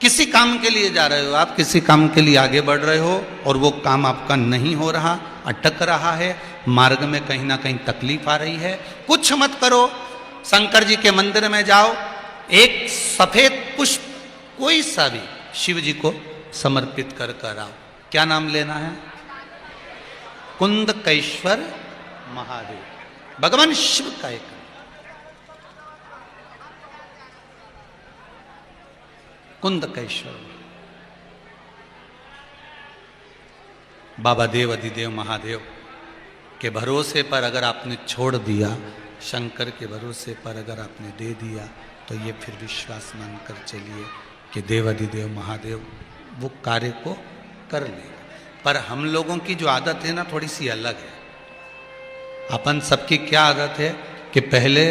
किसी काम के लिए जा रहे हो आप, किसी काम के लिए आगे बढ़ रहे हो और वो काम आपका नहीं हो रहा, अटक रहा है, मार्ग में कहीं ना कहीं तकलीफ आ रही है, कुछ मत करो, शंकर जी के मंदिर में जाओ, एक सफेद पुष्प कोई सा भी शिव जी को समर्पित कर कर आओ। क्या नाम लेना है? कुंदकेश्वर महादेव, भगवान शिव का एक कुंदकेश्वर। बाबा देव अधिदेव महादेव के भरोसे पर अगर आपने छोड़ दिया, शंकर के भरोसे पर अगर आपने दे दिया, तो ये फिर विश्वास मानकर चलिए कि देव अधिदेव महादेव वो कार्य को कर लेगा। पर हम लोगों की जो आदत है ना, थोड़ी सी अलग है। अपन सबकी क्या आदत है कि पहले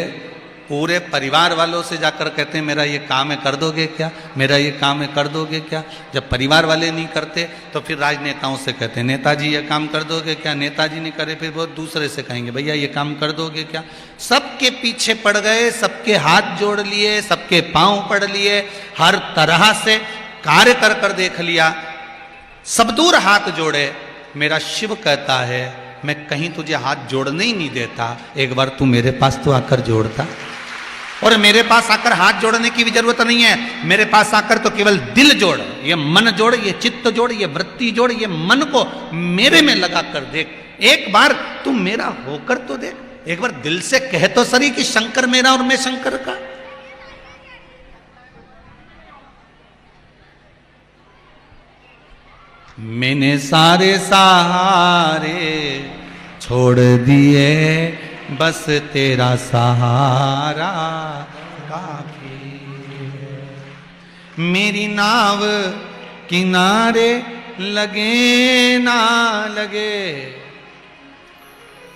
पूरे परिवार वालों से जाकर कहते हैं मेरा ये काम है कर दोगे क्या, मेरा ये काम है कर दोगे क्या। जब परिवार वाले नहीं करते तो फिर राजनेताओं से कहते हैं नेताजी ये काम कर दोगे क्या, नेताजी नहीं करे फिर वो दूसरे से कहेंगे भैया ये काम कर दोगे क्या। सबके पीछे पड़ गए, सबके हाथ जोड़ लिए, सबके पांव पड़ लिए, हर तरह से कार्य कर कर देख लिया, सब दूर हाथ जोड़े। मेरा शिव कहता है मैं कहीं तुझे हाथ जोड़ने ही नहीं देता, एक बार तू मेरे पास तो आकर जोड़ता। और मेरे पास आकर हाथ जोड़ने की भी जरूरत नहीं है, मेरे पास आकर तो केवल दिल जोड़, ये मन जोड़, ये चित्त जोड़, ये वृत्ति जोड़, ये मन को मेरे में लगा कर देख। एक बार तू मेरा होकर तो देख, एक बार दिल से कह तो सही कि शंकर मेरा और मैं शंकर का। मैंने सारे सहारे छोड़ दिए, बस तेरा सहारा काफी है। मेरी नाव किनारे लगे ना लगे,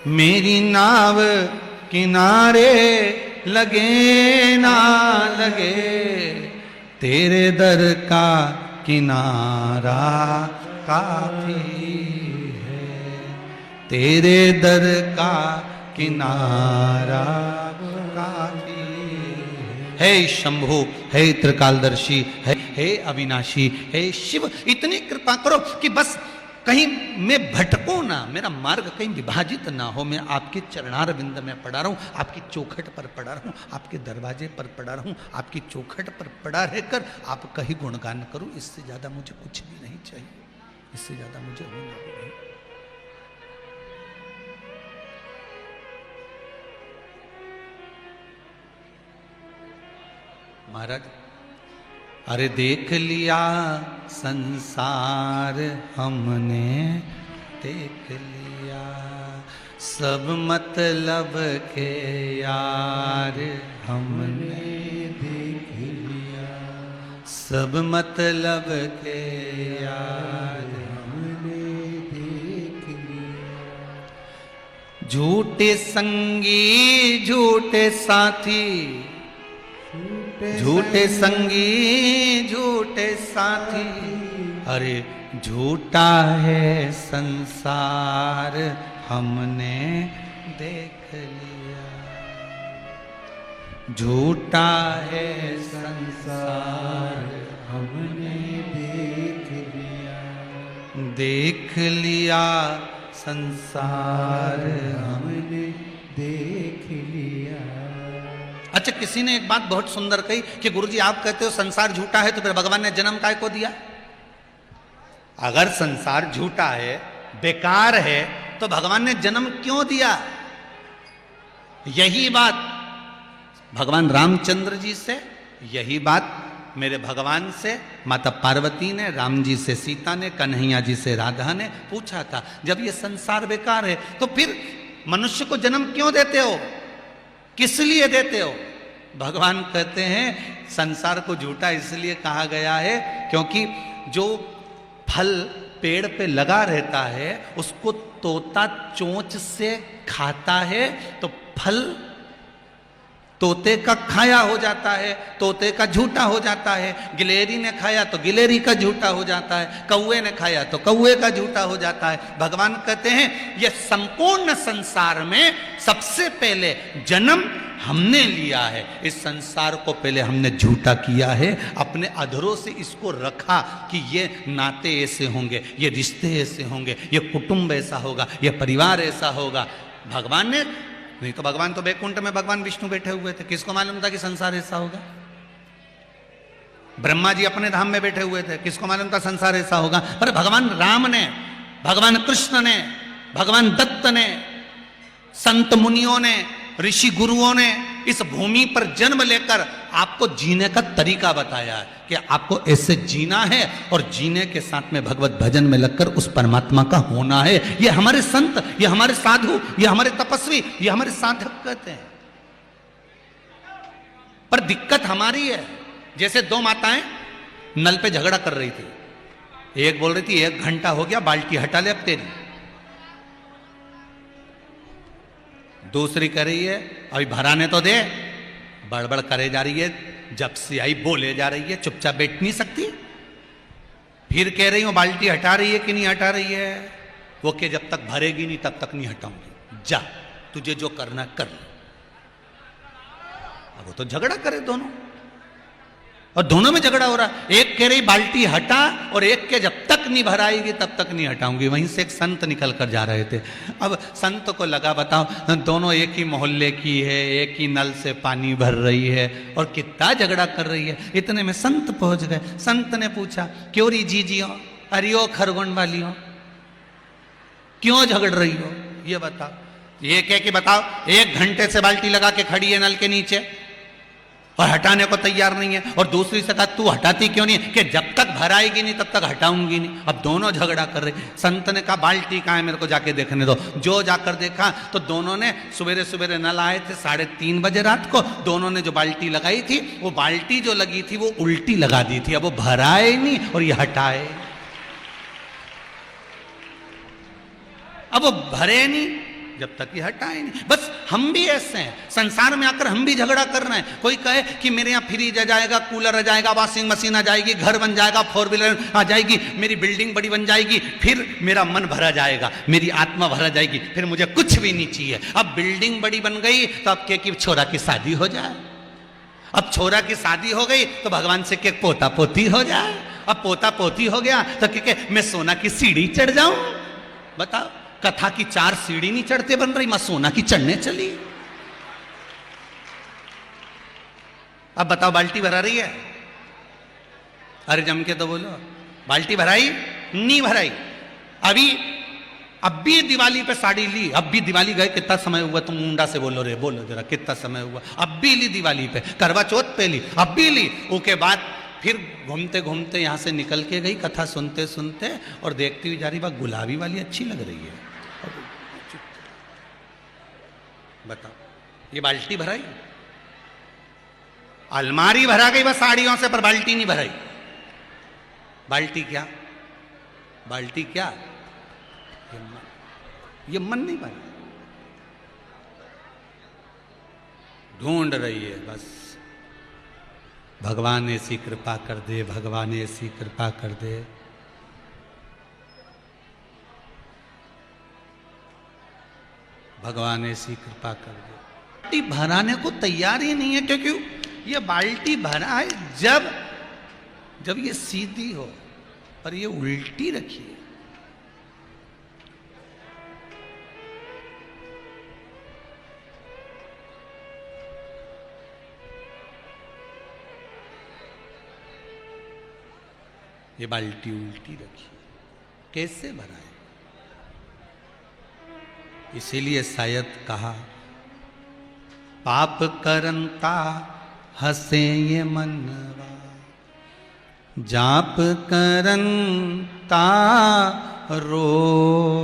मेरी नाव किनारे लगे ना लगे, तेरे दर का किनारा काफी है, तेरे दर का किनारा काफी है। शंभु, है त्रिकालदर्शी, है अविनाशी, है शिव, इतनी कृपा करो कि बस कहीं मैं भटकूं ना, मेरा मार्ग कहीं विभाजित ना हो, मैं आपके चरणार बिंद में पड़ा रहूं, आपकी चौखट पर पड़ा रहूं, आपके दरवाजे पर पड़ा रहूं, आपकी चौखट पर पड़ा रहकर आपका ही गुणगान करूं। इससे ज्यादा मुझे कुछ भी नहीं चाहिए, इससे ज्यादा मुझे होना भी नहीं। महाराज, अरे देख लिया संसार हमने, देख लिया सब मतलब के यार हमने, देख लिया सब मतलब के यार हमने, देख लिया झूठे संगी झूठे साथी, झूठे संगी झूठे साथी, अरे झूठा है संसार हमने देख लिया, झूठा है संसार हमने देख लिया, देख लिया संसार हमने देख लिया। अच्छा, किसी ने एक बात बहुत सुंदर कही कि गुरुजी आप कहते हो संसार झूठा है, तो फिर भगवान ने जन्म काय को दिया? अगर संसार झूठा है, बेकार है, तो भगवान ने जन्म क्यों दिया? यही बात भगवान रामचंद्र जी से, यही बात मेरे भगवान से माता पार्वती ने, राम जी से सीता ने, कन्हैया जी से राधा ने पूछा था। जब ये संसार बेकार है तो फिर मनुष्य को जन्म क्यों देते हो, किस लिए देते हो? भगवान कहते हैं संसार को झूठा इसलिए कहा गया है क्योंकि जो फल पेड़ पे लगा रहता है उसको तोता चोंच से खाता है तो फल तोते का खाया हो जाता है, तोते का झूठा हो जाता है। गिलेरी ने खाया तो गिलेरी का झूठा हो जाता है, कौवे ने खाया तो कौवे का झूठा हो जाता है। भगवान कहते हैं ये संपूर्ण संसार में सबसे पहले जन्म हमने लिया है। इस संसार को पहले हमने झूठा किया है, अपने अधरों से इसको रखा कि ये नाते ऐसे होंगे, ये रिश्ते ऐसे होंगे, ये कुटुंब ऐसा होगा, ये परिवार ऐसा होगा। भगवान ने नहीं तो, भगवान तो बैकुंठ में भगवान विष्णु बैठे हुए थे, किसको मालूम था कि संसार ऐसा होगा? ब्रह्मा जी अपने धाम में बैठे हुए थे, किसको मालूम था संसार ऐसा होगा? पर भगवान राम ने, भगवान कृष्ण ने, भगवान दत्त ने, संत मुनियों ने, ऋषि गुरुओं ने इस भूमि पर जन्म लेकर आपको जीने का तरीका बताया है कि आपको ऐसे जीना है और जीने के साथ में भगवत भजन में लगकर उस परमात्मा का होना है। ये हमारे संत, ये हमारे साधु, ये हमारे तपस्वी, ये हमारे साधक कहते हैं। पर दिक्कत हमारी है। जैसे दो माताएं नल पे झगड़ा कर रही थी, एक बोल रही थी 1 घंटा हो गया, बाल्टी हटा ले अब तेरी। दूसरी कह रही है अभी भराने तो दे, बड़बड़ करे जा रही है, जब से आई बोले जा रही है, चुपचाप बैठ नहीं सकती। फिर कह रही हूं बाल्टी हटा रही है कि नहीं हटा रही है? वो के जब तक भरेगी नहीं तब तक नहीं हटाऊंगी, जा तुझे जो करना कर ले। अब वो तो झगड़ा करे दोनों, और दोनों में झगड़ा हो रहा। एक कह रही बाल्टी हटा और एक के जब तक नहीं भराएगी तब तक नहीं हटाऊंगी। वहीं से एक संत निकल कर जा रहे थे। अब संत को लगा बताओ, दोनों एक ही मोहल्ले की है, एक ही नल से पानी भर रही है और कितना झगड़ा कर रही है। इतने में संत पहुंच गए। संत ने पूछा क्यों री जीजियो, अरियो खरगोन वालियों, क्यों झगड़ रही हो ये बताओ। ये कह के बताओ 1 घंटे से बाल्टी लगा के खड़ी है नल के नीचे और हटाने को तैयार नहीं है, और दूसरी से कहा तू हटाती क्यों नहीं? कि जब तक भराएगी नहीं तब तक हटाऊंगी नहीं। अब दोनों झगड़ा कर रहे। संत ने कहा बाल्टी कहाँ है, मेरे को जाके देखने दो। जो जाकर देखा तो दोनों ने सवेरे सवेरे नल आए थे 3:30 बजे रात को, दोनों ने जो बाल्टी लगाई थी वो बाल्टी जो लगी थी वो उल्टी लगा दी थी। अब वो भराए नहीं और ये हटाए, अब वो भरे नहीं जब तक ये हटाए नहीं। बस हम भी ऐसे हैं, संसार में आकर हम भी झगड़ा कर रहे हैं। कोई कहे कि मेरे यहाँ फ्रिज आ जाएगा, कूलर आ जाएगा, वॉशिंग मशीन आ जाएगी, घर बन जाएगा, 4 व्हीलर आ जाएगी, मेरी बिल्डिंग बड़ी बन जाएगी, फिर मेरा मन भरा जाएगा, मेरी आत्मा भरा जाएगी, फिर मुझे कुछ भी नहीं चाहिए। अब बिल्डिंग बड़ी बन गई तो अब क्या कि छोरा की शादी हो जाए। अब छोरा की शादी हो गई तो भगवान से क्या पोता पोती हो जाए। अब पोता पोती हो गया तो क्या मैं सोना की सीढ़ी चढ़ जाऊं? बताओ, कथा की 4 सीढ़ी नहीं चढ़ते बन रही, मैं सोना की चढ़ने चली। अब बताओ बाल्टी भरा रही है? अरे जम के तो बोलो, बाल्टी भराई नहीं भराई? अब भी दिवाली पे साड़ी ली, अब भी दिवाली गए कितना समय हुआ? तुम मुंडा से बोलो रे, बोलो जरा कितना समय हुआ? अब भी ली दिवाली पे, करवा चौथ पे ली, अब भी ली। उसके बाद फिर घूमते घूमते यहां से निकल के गई, कथा सुनते सुनते, और देखती हुई जा रही, बात गुलाबी वाली अच्छी लग रही है। बताओ, ये बाल्टी भराई? अलमारी भरा गई बस साड़ियों से, पर बाल्टी नहीं भराई। बाल्टी क्या? बाल्टी क्या? ये मन नहीं भरा, ढूंढ रही है बस। भगवान ऐसी कृपा कर दे, भगवान ऐसी कृपा कर दे। भगवान ऐसी कृपा कर दे। बाल्टी भराने को तैयार ही नहीं है, क्योंकि ये बाल्टी भरा है जब ये सीधी हो, और ये उल्टी रखी है। ये बाल्टी उल्टी रखी है, कैसे भरा है? इसीलिए शायद कहा पाप करंता हसे ये मनवा, जाप करंता रोवे।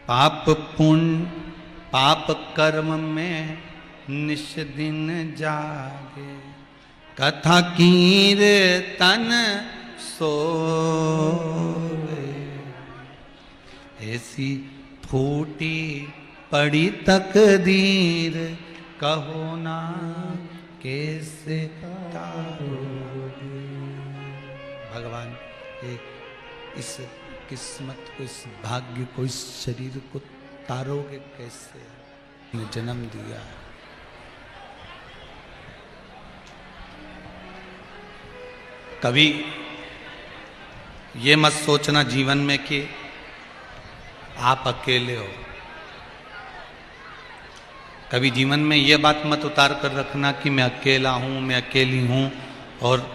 पाप पुण्य पाप कर्म में निश दिन जागे, कथा कीर्तन सोवे। ऐसी फूटी पड़ी तकदीर, कहो ना कैसे तारोगे। भगवान इस किस्मत को, इस भाग्य को, इस शरीर को उतारोगे कैसे? ने जन्म दिया। कभी ये मत सोचना जीवन में कि आप अकेले हो। कभी जीवन में ये बात मत उतार कर रखना कि मैं अकेला हूं, मैं अकेली हूं और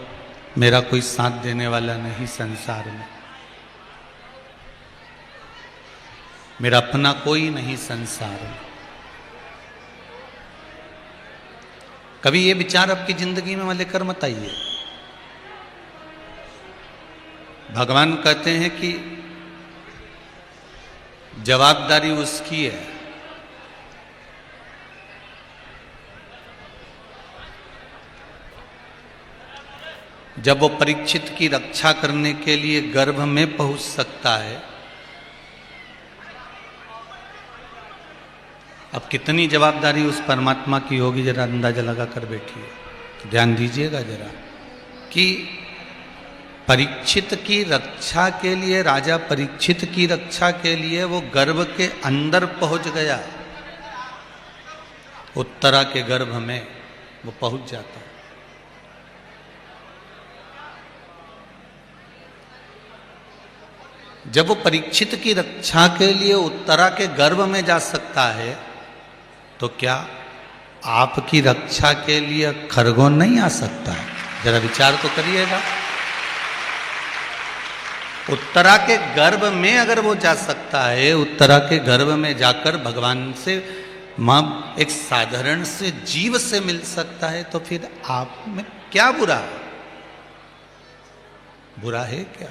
मेरा कोई साथ देने वाला नहीं संसार में, मेरा अपना कोई नहीं संसार में। कभी ये विचार आपकी जिंदगी में लेकर मत आइए। भगवान कहते हैं कि जवाबदारी उसकी है। जब वो परीक्षित की रक्षा करने के लिए गर्भ में पहुंच सकता है, अब कितनी जवाबदारी उस परमात्मा की होगी, जरा अंदाजा लगा कर बैठिए। तो ध्यान दीजिएगा जरा कि परीक्षित की रक्षा के लिए, राजा परीक्षित की रक्षा के लिए वो गर्भ के अंदर पहुंच गया। उत्तरा के गर्भ में वो पहुंच जाता है। जब वो परीक्षित की रक्षा के लिए उत्तरा के गर्भ में जा सकता है, तो क्या आपकी रक्षा के लिए खरगोन नहीं आ सकता है? जरा विचार तो करिएगा। उत्तरा के गर्भ में अगर वो जा सकता है, उत्तरा के गर्भ में जाकर भगवान से मां एक साधारण से जीव से मिल सकता है, तो फिर आप में क्या बुरा है? बुरा है क्या?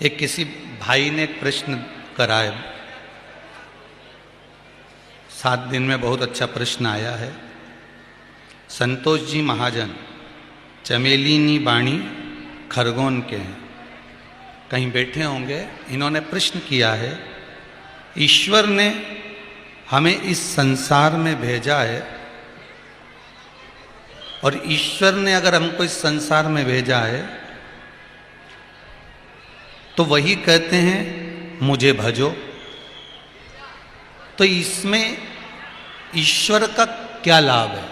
एक किसी भाई ने एक प्रश्न करा है, 7 दिन में बहुत अच्छा प्रश्न आया है। संतोष जी महाजन चमेलीनी बाणी खरगोन के हैं, कहीं बैठे होंगे। इन्होंने प्रश्न किया है, ईश्वर ने हमें इस संसार में भेजा है और ईश्वर ने अगर हमको इस संसार में भेजा है तो वही कहते हैं मुझे भजो, तो इसमें ईश्वर का क्या लाभ है?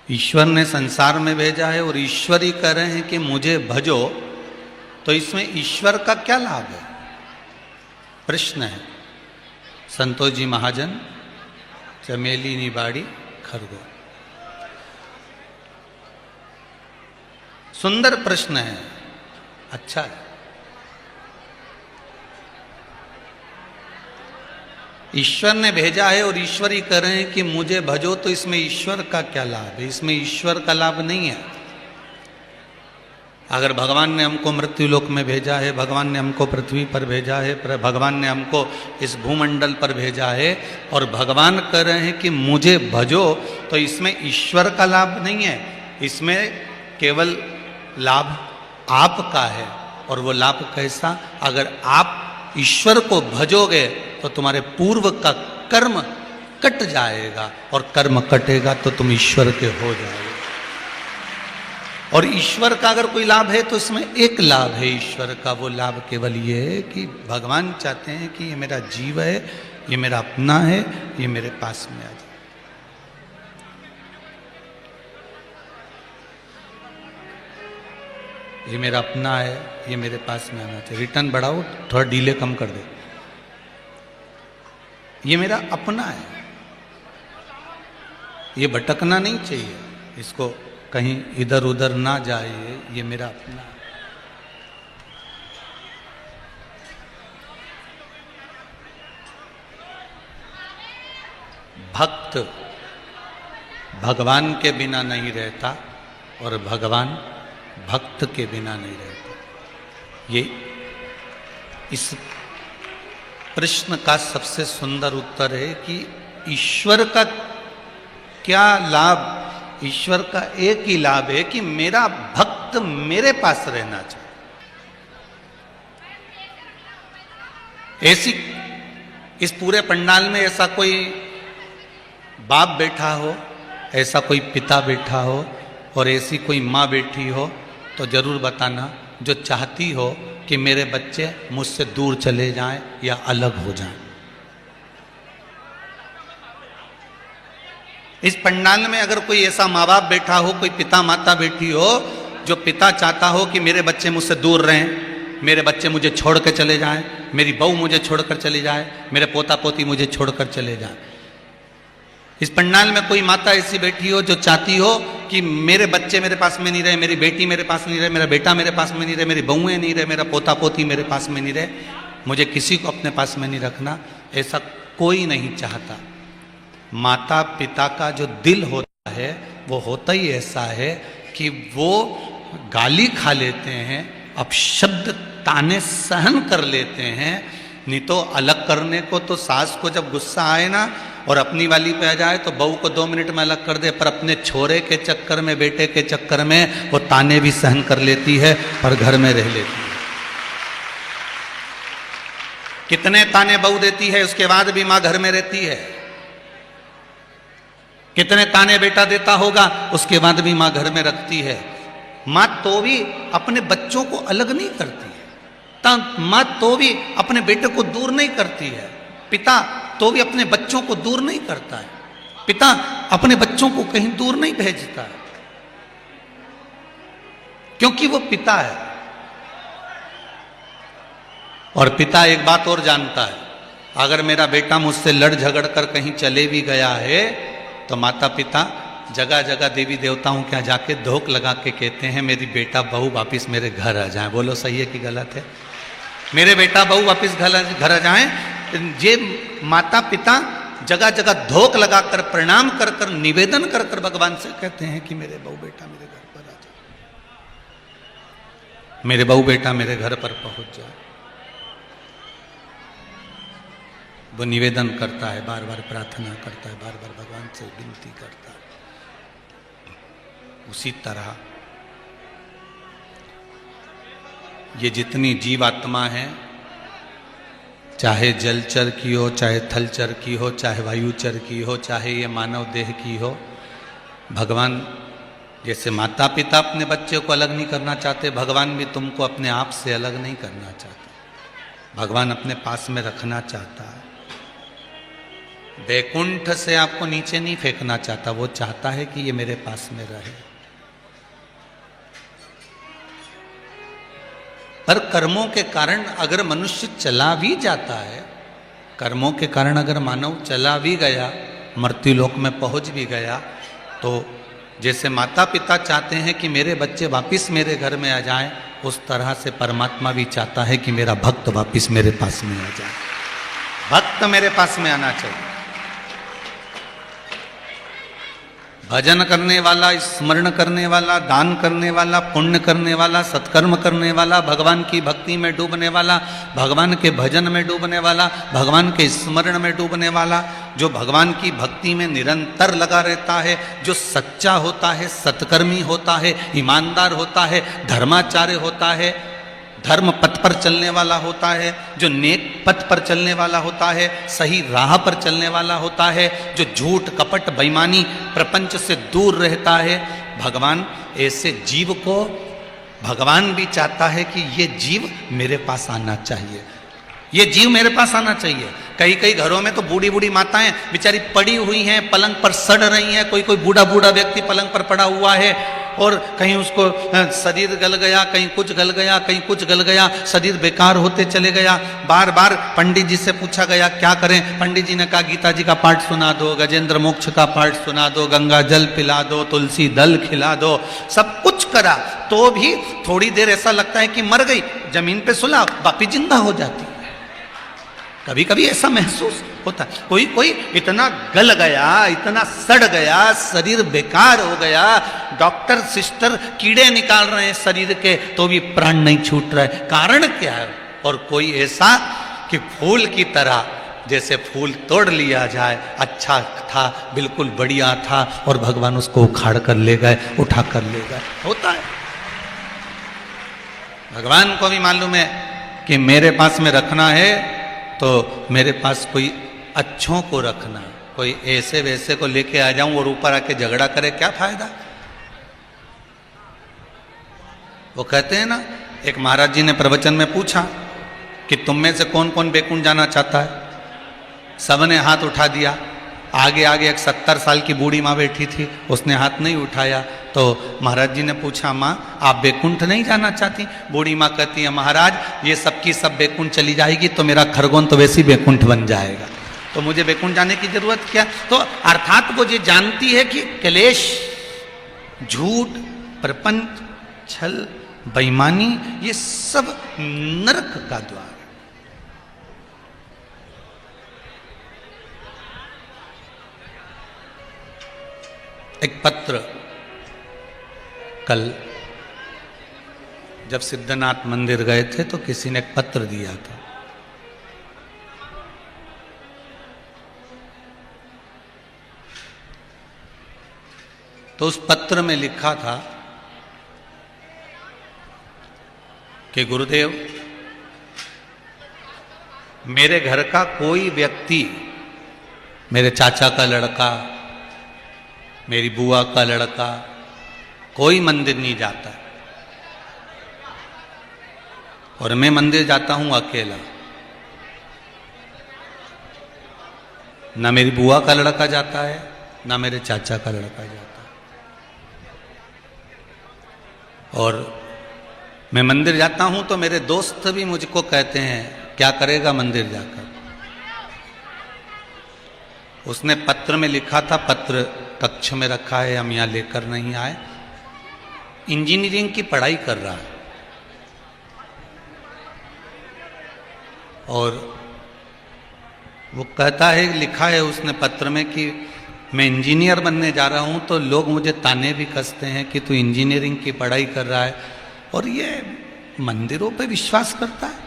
ईश्वर ने संसार में भेजा है और ईश्वर ही कह रहे हैं कि मुझे भजो, तो इसमें ईश्वर का क्या लाभ है? प्रश्न है। संतोष जी महाजन चमेली निबाड़ी खरगोन। सुंदर प्रश्न है, अच्छा है। ईश्वर ने भेजा है और ईश्वर ही कह रहे हैं कि मुझे भजो, तो इसमें ईश्वर का क्या लाभ है? इसमें ईश्वर का लाभ नहीं है। अगर भगवान ने हमको मृत्युलोक में भेजा है, भगवान ने हमको पृथ्वी पर भेजा है, भगवान ने हमको इस भूमंडल पर भेजा है और भगवान कह रहे हैं कि मुझे भजो, तो इसमें ईश्वर का लाभ नहीं है। इसमें केवल लाभ आपका है। और वो लाभ कैसा? अगर आप ईश्वर को भजोगे तो तुम्हारे पूर्व का कर्म कट जाएगा, और कर्म कटेगा तो तुम ईश्वर के हो जाओगे। और ईश्वर का अगर कोई लाभ है तो इसमें एक लाभ है ईश्वर का। वो लाभ केवल ये है कि भगवान चाहते हैं कि ये मेरा जीव है, ये मेरा अपना है, ये मेरे पास में आ जाए। ये मेरा अपना है, ये मेरे पास में आना चाहिए। रिटर्न बढ़ाओ, थोड़ा डीले कम कर दे। ये मेरा अपना है, ये भटकना नहीं चाहिए, इसको कहीं इधर उधर ना जाए, ये मेरा अपना है। भक्त भगवान के बिना नहीं रहता और भगवान भक्त के बिना नहीं रहता। ये इस प्रश्न का सबसे सुंदर उत्तर है कि ईश्वर का क्या लाभ? ईश्वर का एक ही लाभ है कि मेरा भक्त मेरे पास रहना चाहिए। ऐसी इस पूरे पंडाल में ऐसा कोई बाप बैठा हो, ऐसा कोई पिता बैठा हो और ऐसी कोई माँ बैठी हो तो जरूर बताना जो चाहती हो कि मेरे बच्चे मुझसे दूर चले जाएं या अलग हो जाएं। इस पंडाल में अगर कोई ऐसा माँ बाप बैठा हो, कोई पिता माता बैठी हो, जो पिता चाहता हो कि मेरे बच्चे मुझसे दूर रहें, मेरे बच्चे मुझे छोड़ कर चले जाएं, मेरी बहू मुझे छोड़कर चली जाए, मेरे पोता पोती मुझे छोड़कर चले जाएं। इस पंडाल में कोई माता ऐसी बैठी हो जो चाहती हो कि मेरे बच्चे मेरे पास में नहीं रहे, मेरी बेटी मेरे पास नहीं रहे, मेरा बेटा मेरे पास में नहीं रहे, मेरी बहुएं नहीं रहे, मेरा पोता पोती मेरे पास में नहीं रहे, मुझे किसी को अपने पास में नहीं रखना, ऐसा कोई नहीं चाहता। माता पिता का जो दिल होता है वो होता ही ऐसा है कि वो गाली खा लेते हैं, अपशब्द ताने सहन कर लेते हैं। नहीं तो अलग करने को तो सास को जब गुस्सा आए ना और अपनी वाली पे आ जाए तो बहू को 2 मिनट में अलग कर दे, पर अपने छोरे के चक्कर में, बेटे के चक्कर में वो ताने भी सहन कर लेती है पर घर में रह लेती है। कितने ताने बहू देती है, उसके बाद भी मां घर में रहती है। कितने ताने बेटा देता होगा, उसके बाद भी मां घर में रखती है। मां तो भी अपने बच्चों को अलग नहीं करती है, मां तो भी अपने बेटे को दूर नहीं करती है, पिता तो भी अपने बच्चों को दूर नहीं करता है, पिता अपने बच्चों को कहीं दूर नहीं भेजता है, क्योंकि वो पिता है। और पिता एक बात और जानता है, अगर मेरा बेटा मुझसे लड़ झगड़ कर कहीं चले भी गया है तो माता पिता जगह जगह देवी देवताओं के यहाँ जाके धोख लगा के कहते हैं मेरी बेटा बहू वापिस मेरे घर आ जाए। बोलो सही है कि गलत है? मेरे बेटा बहू वापिस घर आ जाए। ये माता पिता जगह जगह धोख लगाकर, प्रणाम कर कर, निवेदन कर कर भगवान से कहते हैं कि मेरे बहू बेटा मेरे घर पर आ जाए, मेरे बहू बेटा मेरे घर पर पहुंच जाए। वो निवेदन करता है, बार बार प्रार्थना करता है, बार बार भगवान से विनती करता है। उसी तरह ये जितनी जीवात्मा है, चाहे जलचर की हो, चाहे थलचर की हो, चाहे वायुचर की हो, चाहे ये मानव देह की हो, भगवान जैसे माता पिता अपने बच्चे को अलग नहीं करना चाहते, भगवान भी तुमको अपने आप से अलग नहीं करना चाहते। भगवान अपने पास में रखना चाहता है। वैकुंठ से आपको नीचे नहीं फेंकना चाहता, वो चाहता है कि ये मेरे पास में रहे। पर कर्मों के कारण अगर मनुष्य चला भी जाता है, कर्मों के कारण अगर मानव चला भी गया, मृत्यु लोक में पहुंच भी गया, तो जैसे माता पिता चाहते हैं कि मेरे बच्चे वापिस मेरे घर में आ जाएं, उस तरह से परमात्मा भी चाहता है कि मेरा भक्त वापिस मेरे पास में आ जाए। भक्त मेरे पास में आना चाहिए। भजन करने वाला, स्मरण करने वाला, दान करने वाला, पुण्य करने वाला, सत्कर्म करने वाला, भगवान की भक्ति में डूबने वाला, भगवान के भजन में डूबने वाला, भगवान के स्मरण में डूबने वाला, जो भगवान की भक्ति में निरंतर लगा रहता है, जो सच्चा होता है, सत्कर्मी होता है, ईमानदार होता है, धर्माचार्य होता है, धर्म पथ पर चलने वाला होता है, जो नेक पथ पर चलने वाला होता है, सही राह पर चलने वाला होता है, जो झूठ कपट बेईमानी प्रपंच से दूर रहता है, भगवान ऐसे जीव को, भगवान भी चाहता है कि ये जीव मेरे पास आना चाहिए, ये जीव मेरे पास आना चाहिए। कई कई घरों में तो बूढ़ी बूढ़ी माताएं बेचारी पड़ी हुई हैं, पलंग पर सड़ रही हैं, कोई कोई बूढ़ा बूढ़ा व्यक्ति पलंग पर पड़ा हुआ है और कहीं उसको शरीर गल गया, कहीं कुछ गल गया, कहीं कुछ गल गया, शरीर बेकार होते चले गया। बार बार पंडित जी से पूछा गया क्या करें, पंडित जी ने कहा गीता जी का पाठ सुना दो, गजेंद्र मोक्ष का पाठ सुना दो, गंगा जल पिला दो, तुलसी दल खिला दो, सब कुछ करा तो भी थोड़ी देर ऐसा लगता है कि मर गई, जमीन पे सुला वापिस जिंदा हो जाती है। कभी कभी ऐसा महसूस होता है। कोई कोई इतना गल गया, इतना सड़ गया, शरीर बेकार हो गया, डॉक्टर सिस्टर कीड़े निकाल रहे हैं शरीर के, तो भी प्राण नहीं छूट रहा है। कारण क्या है? और कोई ऐसा कि फूल की तरह, जैसे फूल तोड़ लिया जाए, अच्छा था, बिल्कुल बढ़िया था, और भगवान उसको उखाड़ कर ले गए, उठा कर ले गए। होता है। भगवान को भी मालूम है कि मेरे पास में रखना है तो मेरे पास कोई अच्छों को रखना, कोई ऐसे वैसे को लेके आ जाऊं और ऊपर आके झगड़ा करे, क्या फायदा? वो कहते हैं ना, एक महाराज जी ने प्रवचन में पूछा कि तुम में से कौन कौन बैकुंठ जाना चाहता है। सबने हाथ उठा दिया। आगे आगे एक 70 साल की बूढ़ी माँ बैठी थी, उसने हाथ नहीं उठाया। तो महाराज जी ने पूछा, माँ आप बैकुंठ नहीं जाना चाहती? बूढ़ी माँ कहती है, महाराज ये सबकी सब बैकुंठ चली जाएगी तो मेरा खरगोन तो वैसे ही बैकुंठ बन जाएगा, तो मुझे बैकुंठ जाने की जरूरत क्या? तो अर्थात वो ये जानती है कि क्लेश, झूठ, प्रपंच, छल, बेईमानी ये सब नरक का द्वार। एक पत्र कल जब सिद्धनाथ मंदिर गए थे तो किसी ने एक पत्र दिया था। तो उस पत्र में लिखा था कि गुरुदेव, मेरे घर का कोई व्यक्ति, मेरे चाचा का लड़का, मेरी बुआ का लड़का, कोई मंदिर नहीं जाता और मैं मंदिर जाता हूं अकेला। ना मेरी बुआ का लड़का जाता है, ना मेरे चाचा का लड़का जाता है। और मैं मंदिर जाता हूं तो मेरे दोस्त भी मुझको कहते हैं, क्या करेगा मंदिर जाकर। उसने पत्र में लिखा था, पत्र कक्ष में रखा है, हम यहां लेकर नहीं आए, इंजीनियरिंग की पढ़ाई कर रहा है और वो कहता है, लिखा है उसने पत्र में कि मैं इंजीनियर बनने जा रहा हूं तो लोग मुझे ताने भी कसते हैं कि तू इंजीनियरिंग की पढ़ाई कर रहा है और ये मंदिरों पे विश्वास करता है।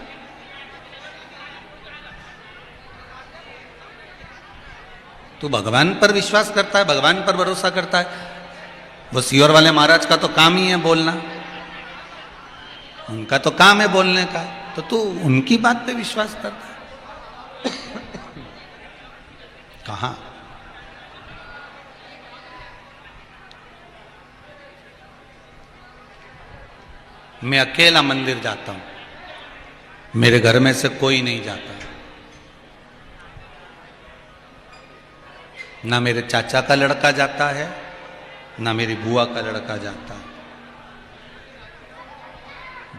तू भगवान पर विश्वास करता है, भगवान पर भरोसा करता है। वो सीहोर वाले महाराज का तो काम ही है बोलना, उनका तो काम है बोलने का, तो तू उनकी बात पे विश्वास करता है। कहां? मैं अकेला मंदिर जाता हूं, मेरे घर में से कोई नहीं जाता, ना मेरे चाचा का लड़का जाता है, ना मेरी बुआ का लड़का जाता है।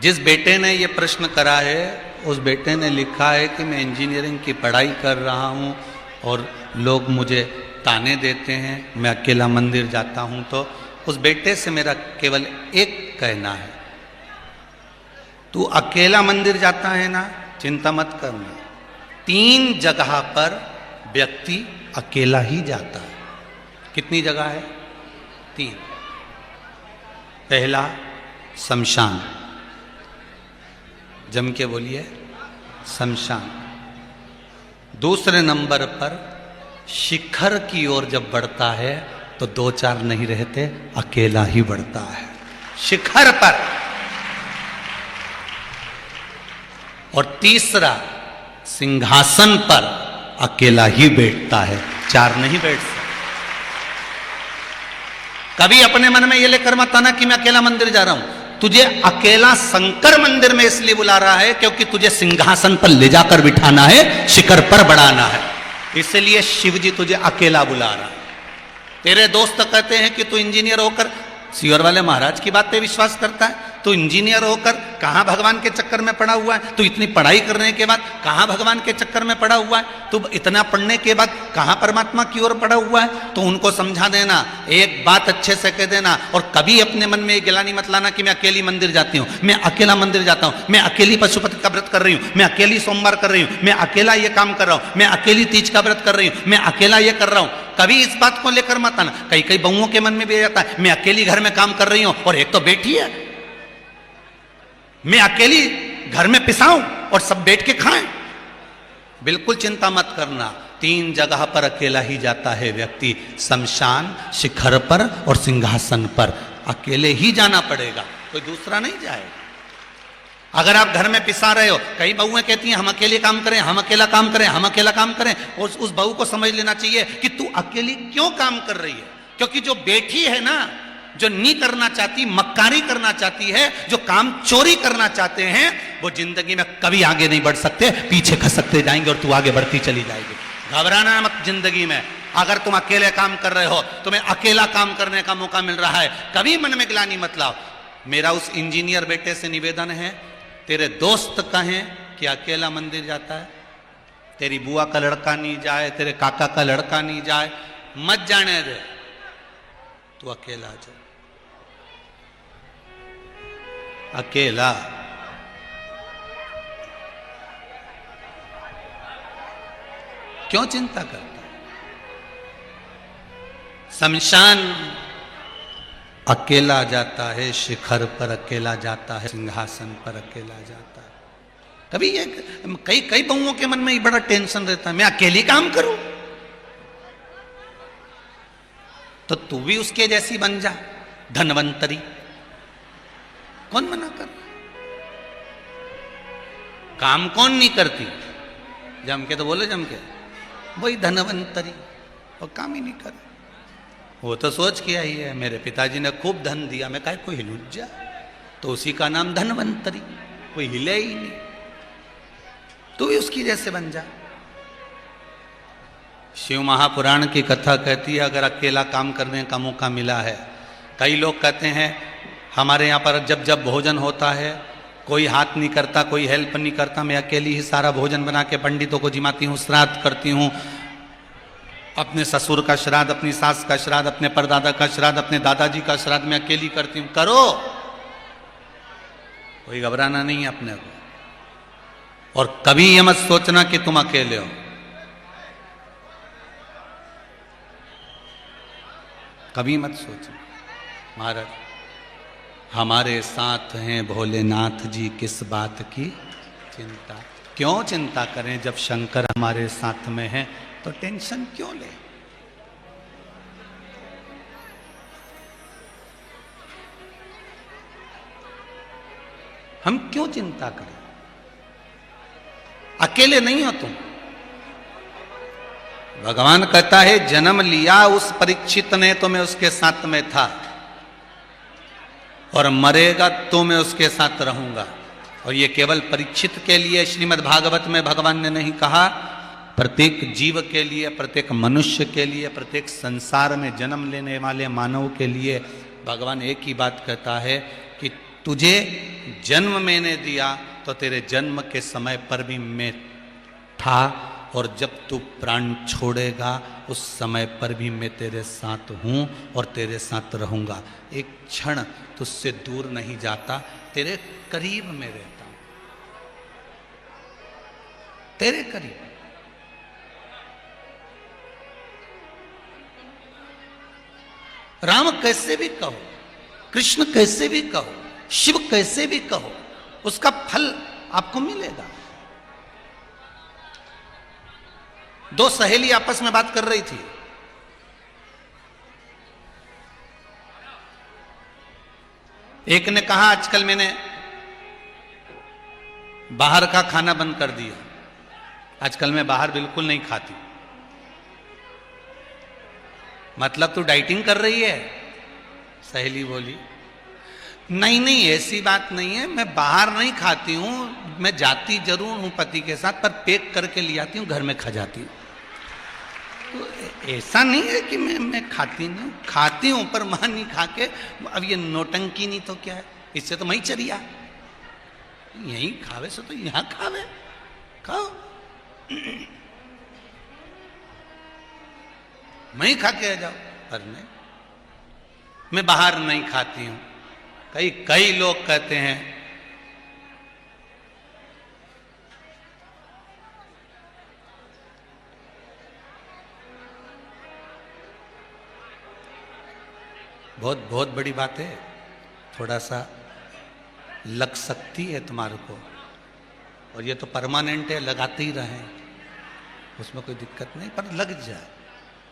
जिस बेटे ने ये प्रश्न करा है उस बेटे ने लिखा है कि मैं इंजीनियरिंग की पढ़ाई कर रहा हूं और लोग मुझे ताने देते हैं, मैं अकेला मंदिर जाता हूं। तो उस बेटे से मेरा केवल एक कहना है, तू अकेला मंदिर जाता है ना, चिंता मत करना, 3 जगह पर व्यक्ति अकेला ही जाता है। कितनी जगह है? 3। पहला शमशान, जम के बोलिए शमशान। दूसरे नंबर पर शिखर की ओर जब बढ़ता है तो 2-4 नहीं रहते, अकेला ही बढ़ता है शिखर पर। और तीसरा सिंहासन पर अकेला ही बैठता है, 4 नहीं बैठ सकते। कभी अपने मन में ये लेकर मत आना कि मैं अकेला मंदिर जा रहा हूं। तुझे अकेला शंकर मंदिर में इसलिए बुला रहा है क्योंकि तुझे सिंहासन पर ले जाकर बिठाना है, शिखर पर बढ़ाना है, इसलिए शिव जी तुझे अकेला बुला रहा है। तेरे दोस्त कहते हैं कि तू इंजीनियर होकर सीहोर वाले महाराज की बात पे विश्वास करता है, तू इंजीनियर होकर कहां भगवान के चक्कर में पड़ा हुआ है, तू इतनी पढ़ाई करने के बाद कहां भगवान के चक्कर में पड़ा हुआ है, तू इतना पढ़ने के बाद कहां परमात्मा की ओर पड़ा हुआ है। तो उनको समझा देना, एक बात अच्छे से कह देना और कभी अपने मन में ये गिलानी मत लाना कि मैं अकेली मंदिर जाती हूँ, मैं अकेला मंदिर जाता हूँ, मैं अकेली पशुपति का व्रत कर रही हूँ, मैं अकेली सोमवार कर रही हूँ, मैं अकेला ये काम कर रहा हूँ, मैं अकेली तीज का व्रत कर रही हूँ, मैं अकेला ये कर रहा हूँ। कभी इस बात को लेकर मत आना। कई बहुओं के मन में भी आ जाता है, मैं अकेली घर में काम कर रही हूं और एक तो बेटी है, मैं अकेली घर में पिसाऊं और सब बैठ के खाएं। बिल्कुल चिंता मत करना, 3 जगह पर अकेला ही जाता है व्यक्ति, शमशान, शिखर पर और सिंहासन पर अकेले ही जाना पड़ेगा, कोई दूसरा नहीं जाएगा। अगर आप घर में पिसा रहे हो, कई बहुएं कहती हैं हम अकेले काम करें, हम अकेला काम करें, हम अकेला काम करें, उस बहू को समझ लेना चाहिए कि तू अकेली क्यों काम कर रही है, क्योंकि जो बैठी है ना जो नहीं करना चाहती, मक्कारी करना चाहती है, जो काम चोरी करना चाहते हैं, वो जिंदगी में कभी आगे नहीं बढ़ सकते, पीछे खसकते जाएंगे और तू आगे बढ़ती चली जाएगी। घबराना मत जिंदगी में। अगर तुम अकेले काम कर रहे हो, तुम्हें अकेला काम करने का मौका मिल रहा है, कभी मन में ग्लानि मत लाओ। मेरा उस इंजीनियर बेटे से निवेदन है, तेरे दोस्त कहें कि अकेला मंदिर जाता है, तेरी बुआ का लड़का नहीं जाए, तेरे काका का लड़का नहीं जाए, मत जाने दे, तू अकेला जा, अकेला। क्यों चिंता करता? शमशान अकेला जाता है, शिखर पर अकेला जाता है, सिंहासन पर अकेला जाता है। कभी ये कई बहुओं के मन में ये बड़ा टेंशन रहता है, मैं अकेली काम करूं, तो तू भी उसके जैसी बन जा, धनवंतरी। कौन मना कर? काम कौन नहीं करती? जम के तो बोले, जम के वही धनवंतरी, और काम ही नहीं कर। वो तो सोच के आई है, मेरे पिताजी ने खूब धन दिया, मैं काहे को हिलूं जा, तो उसी का नाम धनवंतरी, कोई हिले ही नहीं। तू भी उसकी जैसे बन जा। शिव महापुराण की कथा कहती है, अगर अकेला काम करने का मौका मिला है, कई लोग कहते हैं हमारे यहाँ पर जब जब भोजन होता है, कोई हाथ नहीं करता, कोई हेल्प नहीं करता, मैं अकेली ही सारा भोजन बना के पंडितों को जिमाती हूँ, श्राद्ध करती हूँ, अपने ससुर का श्राद्ध, अपनी सास का श्राद्ध, अपने परदादा का श्राद्ध, अपने दादाजी का श्राद्ध मैं अकेली करती हूँ। करो, कोई घबराना नहीं है अपने को। और कभी ये मत सोचना कि तुम अकेले हो। कभी मत सोचना। महाराज हमारे साथ हैं भोलेनाथ जी, किस बात की चिंता। क्यों चिंता करें जब शंकर हमारे साथ में हैं, तो टेंशन क्यों ले। हम क्यों चिंता करें? अकेले नहीं हो तुम। भगवान कहता है जन्म लिया उस परीक्षित ने तो मैं उसके साथ में था, और मरेगा तो मैं उसके साथ रहूंगा। और ये केवल परीक्षित के लिए श्रीमद् भागवत में भगवान ने नहीं कहा, प्रत्येक जीव के लिए, प्रत्येक मनुष्य के लिए, प्रत्येक संसार में जन्म लेने वाले मानव के लिए भगवान एक ही बात कहता है कि तुझे जन्म मैंने दिया तो तेरे जन्म के समय पर भी मैं था, और जब तू प्राण छोड़ेगा उस समय पर भी मैं तेरे साथ हूं और तेरे साथ रहूंगा। एक क्षण तुझसे दूर नहीं जाता, तेरे करीब में रहता हूं, तेरे करीब। राम कैसे भी कहो, कृष्ण कैसे भी कहो, शिव कैसे भी कहो, उसका फल आपको मिलेगा। दो सहेली आपस में बात कर रही थी। एक ने कहा आजकल मैंने बाहर का खाना बंद कर दिया, आजकल मैं बाहर बिल्कुल नहीं खाती। मतलब तू डाइटिंग कर रही है? सहेली बोली नहीं नहीं ऐसी बात नहीं है, मैं बाहर नहीं खाती हूं, मैं जाती जरूर हूं पति के साथ, पर पैक करके ले आती हूं, घर में खा जाती हूं। तो ऐसा नहीं है कि मैं खाती नहीं, खाती हूं पर वहां नहीं खा के। अब ये नोटंकी नहीं तो क्या है, इससे तो मैं चरिया, यहीं खावे से तो यहां खावे, खाओ। मैं ही खा के आ जाओ, पर नहीं, मैं बाहर नहीं खाती हूं। कई लोग कहते हैं बहुत बहुत बड़ी बात है, थोड़ा सा लग सकती है तुम्हारे को, और ये तो परमानेंट है, लगाते ही रहें, उसमें कोई दिक्कत नहीं, पर लग जाए।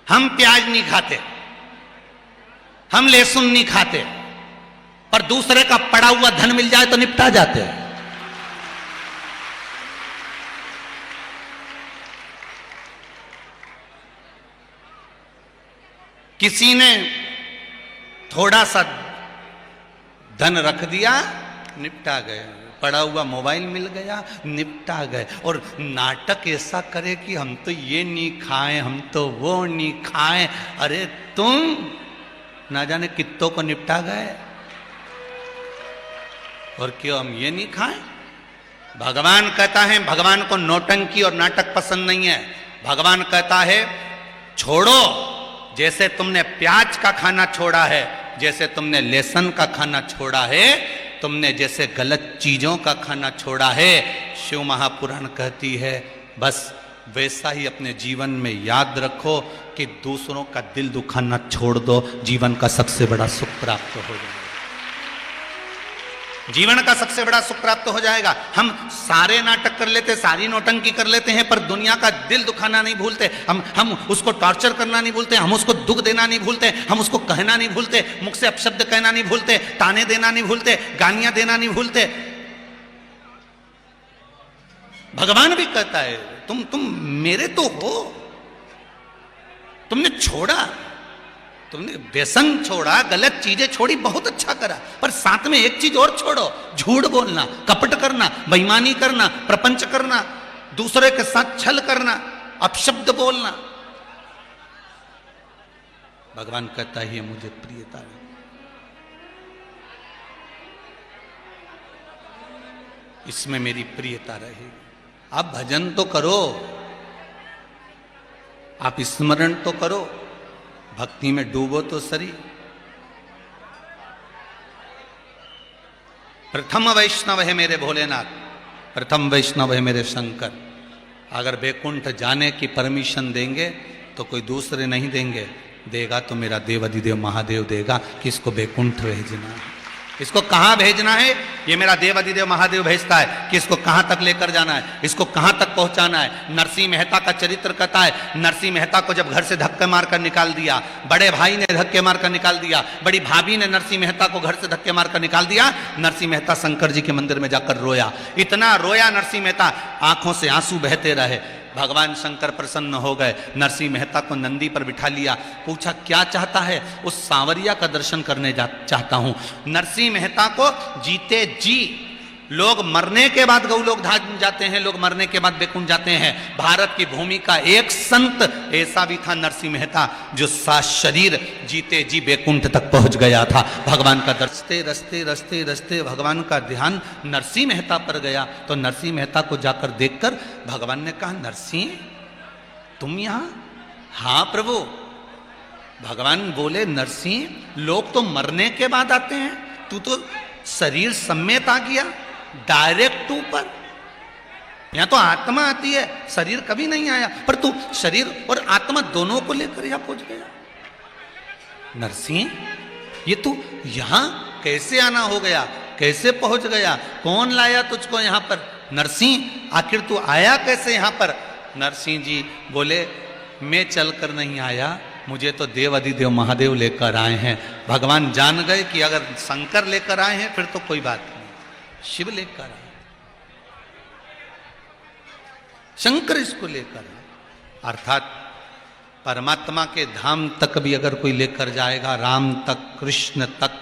हम प्याज नहीं खाते, हम लहसुन नहीं खाते, पर दूसरे का पड़ा हुआ धन मिल जाए तो निपटा जाते हैं। किसी ने थोड़ा सा धन रख दिया, निपटा गए, पड़ा हुआ मोबाइल मिल गया, निपटा गए। और नाटक ऐसा करे कि हम तो ये नहीं खाएं, हम तो वो नहीं खाएं। अरे तुम ना जाने कित्तों को निपटा गए, और क्यों हम ये नहीं खाएं? भगवान कहता है, भगवान को नौटंकी और नाटक पसंद नहीं है। भगवान कहता है छोड़ो, जैसे तुमने प्याज का खाना छोड़ा है, जैसे तुमने लहसुन का खाना छोड़ा है, तुमने जैसे गलत चीजों का खाना छोड़ा है, शिव महापुराण कहती है बस वैसा ही अपने जीवन में याद रखो कि दूसरों का दिल दुखाना छोड़ दो, जीवन का सबसे बड़ा सुख प्राप्त हो जाएगा। जीवन का सबसे बड़ा सुख प्राप्त हो जाएगा। हम सारे नाटक कर लेते, सारी नौटंकी कर लेते हैं, पर दुनिया का दिल दुखाना नहीं भूलते। हम उसको टॉर्चर करना नहीं भूलते, हम उसको दुख देना नहीं भूलते, हम उसको कहना नहीं भूलते, मुख से अपशब्द कहना नहीं भूलते, ताने देना नहीं भूलते, गालियां देना नहीं भूलते। भगवान भी कहता है तुम मेरे तो हो, तुमने छोड़ा, तुमने व्यसन छोड़ा, गलत चीजें छोड़ी, बहुत अच्छा करा, पर साथ में एक चीज और छोड़ो, झूठ बोलना, कपट करना, बेईमानी करना, प्रपंच करना, दूसरे के साथ छल करना, अपशब्द बोलना। भगवान कहता है ये मुझे प्रियता है। इसमें मेरी प्रियता रहेगी। आप भजन तो करो, आप स्मरण तो करो, भक्ति में डूबो तो सरी। प्रथम वैष्णव है मेरे भोलेनाथ, प्रथम वैष्णव है मेरे शंकर। अगर बैकुंठ जाने की परमिशन देंगे तो कोई दूसरे नहीं देंगे, देगा तो मेरा देवाधिदेव महादेव देगा कि इसको बैकुंठ भेजना है, इसको कहां भेजना है, ये मेरा देवाधिदेव महादेव भेजता है कि इसको कहां तक लेकर जाना है, इसको कहां तक पहुंचाना है। नरसिंह मेहता का चरित्र कहता है, नरसिंह मेहता को जब घर से धक्के मारकर निकाल दिया, बड़े भाई ने धक्के मारकर निकाल दिया, बड़ी भाभी ने नरसिंह मेहता को घर से धक्के मारकर निकाल दिया, नरसिंह मेहता शंकर जी के मंदिर में जाकर रोया, इतना रोया नरसिंह मेहता, आंखों से आंसू बहते रहे। भगवान शंकर प्रसन्न हो गए, नरसिंह मेहता को नंदी पर बिठा लिया, पूछा क्या चाहता है? उस सांवरिया का दर्शन करने चाहता हूं। नरसिंह मेहता को जीते जी, लोग मरने के बाद गौलोक धाम जाते हैं, लोग मरने के बाद बैकुंठ जाते हैं। भारत की भूमि का एक संत ऐसा भी था नरसिंह मेहता, जो शरीर जीते जी बैकुंठ तक पहुंच गया था। भगवान का रस्ते रस्ते रस्ते रस्ते भगवान का ध्यान नरसिंह मेहता पर गया, तो नरसिंह मेहता को जाकर देखकर भगवान ने कहा, नरसिंह तुम यहां? हाँ प्रभु। भगवान बोले, नरसिंह लोग तो मरने के बाद आते हैं, तू तो शरीर समेत आ गया डायरेक्ट ऊपर। यहां तो आत्मा आती है, शरीर कभी नहीं आया, पर तू शरीर और आत्मा दोनों को लेकर यहां पहुंच गया। नरसिंह ये तू यहां कैसे आना हो गया, कैसे पहुंच गया, कौन लाया तुझको यहां पर? नरसिंह आखिर तू आया कैसे यहां पर? नरसिंह जी बोले, मैं चलकर नहीं आया, मुझे तो देवाधिदेव महादेव लेकर आए हैं। भगवान जान गए कि अगर शंकर लेकर आए हैं फिर तो कोई बात नहीं, शिव लेकर आए, शंकर इसको लेकर आए। अर्थात परमात्मा के धाम तक भी अगर कोई लेकर जाएगा, राम तक, कृष्ण तक,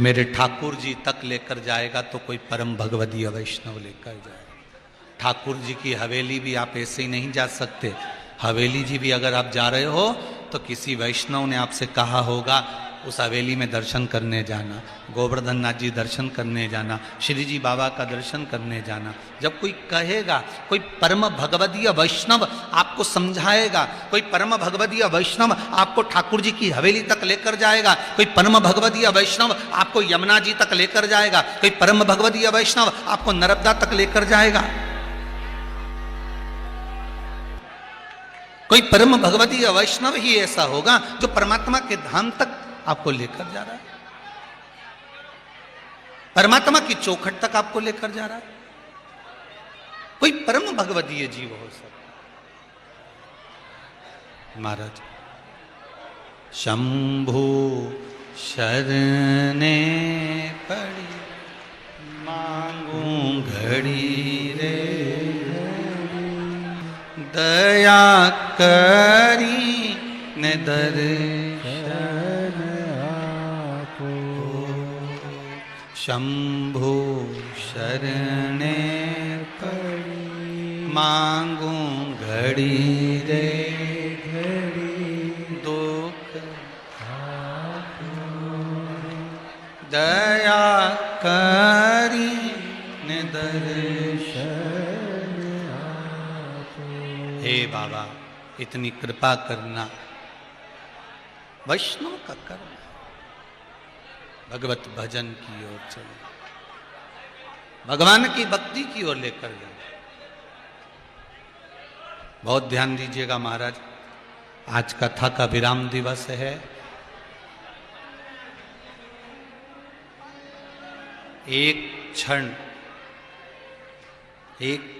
मेरे ठाकुर जी तक लेकर जाएगा, तो कोई परम भगवदीय वैष्णव लेकर जाएगा। ठाकुर जी की हवेली भी आप ऐसे ही नहीं जा सकते। हवेली जी भी अगर आप जा रहे हो तो किसी वैष्णव ने आपसे कहा होगा उस हवेली में दर्शन करने जाना, गोवर्धन नाथ जी दर्शन करने जाना, श्री जी बाबा का दर्शन करने जाना। जब कोई कहेगा, कोई परम भगवदीय वैष्णव आपको समझाएगा, कोई परम भगवदीय वैष्णव आपको ठाकुर जी की हवेली तक लेकर जाएगा, कोई परम भगवदीय वैष्णव आपको यमुना जी तक लेकर जाएगा, कोई परम भगवदीय वैष्णव आपको नर्मदा तक लेकर जाएगा, कोई परम भगवदीय वैष्णव ही ऐसा होगा जो परमात्मा के धाम तक आपको लेकर जा रहा है, परमात्मा की चौखट तक आपको लेकर जा रहा है। कोई परम भगवदीय जीव हो सकता। महाराज, शंभु शरणे पड़ी मांगू घड़ी रे, दया करी ने दर्शन शंभु शरणे मांगू घड़ी रे घड़ी दुख दया करी दर्शन। हे बाबा इतनी कृपा करना, वैष्णव का कर्म भगवत भजन की ओर चलो, भगवान की भक्ति की ओर लेकर जाओ। बहुत ध्यान दीजिएगा महाराज, आज कथा का विराम दिवस है। एक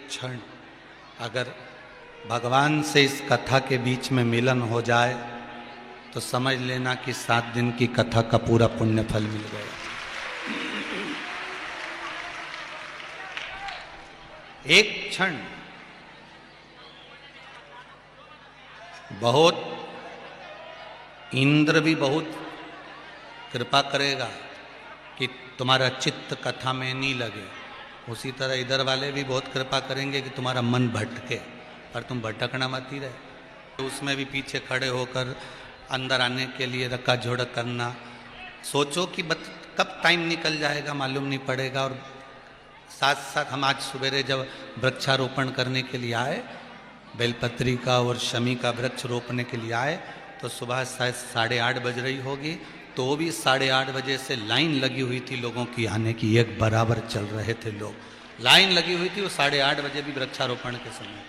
क्षण अगर भगवान से इस कथा के बीच में मिलन हो जाए तो समझ लेना कि 7 दिन की कथा का पूरा पुण्य फल मिल गया। एक क्षण बहुत, इंद्र भी बहुत कृपा करेगा कि तुम्हारा चित्त कथा में नहीं लगे, उसी तरह इधर वाले भी बहुत कृपा करेंगे कि तुम्हारा मन भटके, पर तुम भटकना मत ही रहे। तो उसमें भी पीछे खड़े होकर अंदर आने के लिए रक्का जोड़ करना, सोचो कि कब टाइम निकल जाएगा मालूम नहीं पड़ेगा। और साथ साथ हम आज सवेरे जब वृक्षारोपण करने के लिए आए, बेलपत्री का और शमी का वृक्ष रोपने के लिए आए, तो सुबह शायद 8:30 बज रही होगी, तो भी 8:30 बजे से लाइन लगी हुई थी लोगों की आने की, एक बराबर चल रहे थे लोग, लाइन लगी हुई थी वो 8:30 बजे भी वृक्षारोपण के समय।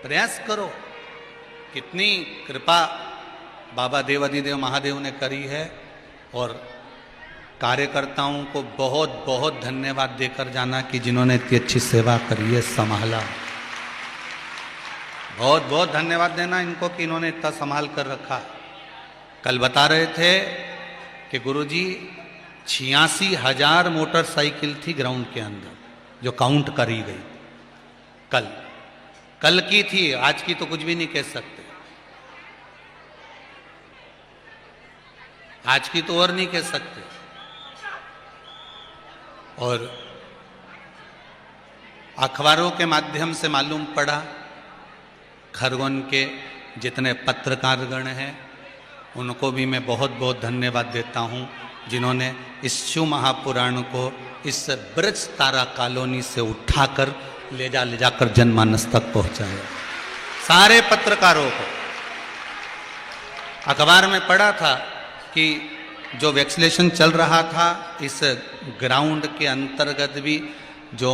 प्रयास करो, कितनी कृपा बाबा देवाधिदेव महादेव ने करी है। और कार्यकर्ताओं को बहुत बहुत धन्यवाद देकर जाना कि जिन्होंने इतनी अच्छी सेवा करी है, संभाला। बहुत बहुत धन्यवाद देना इनको कि इन्होंने इतना संभाल कर रखा। कल बता रहे थे कि गुरुजी 86,000 मोटरसाइकिल थी ग्राउंड के अंदर जो काउंट करी गई। कल की थी, आज की तो कुछ भी नहीं कह सकते, आज की तो और नहीं कह सकते। और अखबारों के माध्यम से मालूम पड़ा, खरगोन के जितने पत्रकारगण हैं उनको भी मैं बहुत बहुत धन्यवाद देता हूं, जिन्होंने इस शिव महापुराण को इस ब्रज तारा कॉलोनी से उठाकर ले जाकर जनमानस तक पहुंचाया। सारे पत्रकारों को अखबार में पढ़ा था कि जो वैक्सीनेशन चल रहा था इस ग्राउंड के अंतर्गत भी जो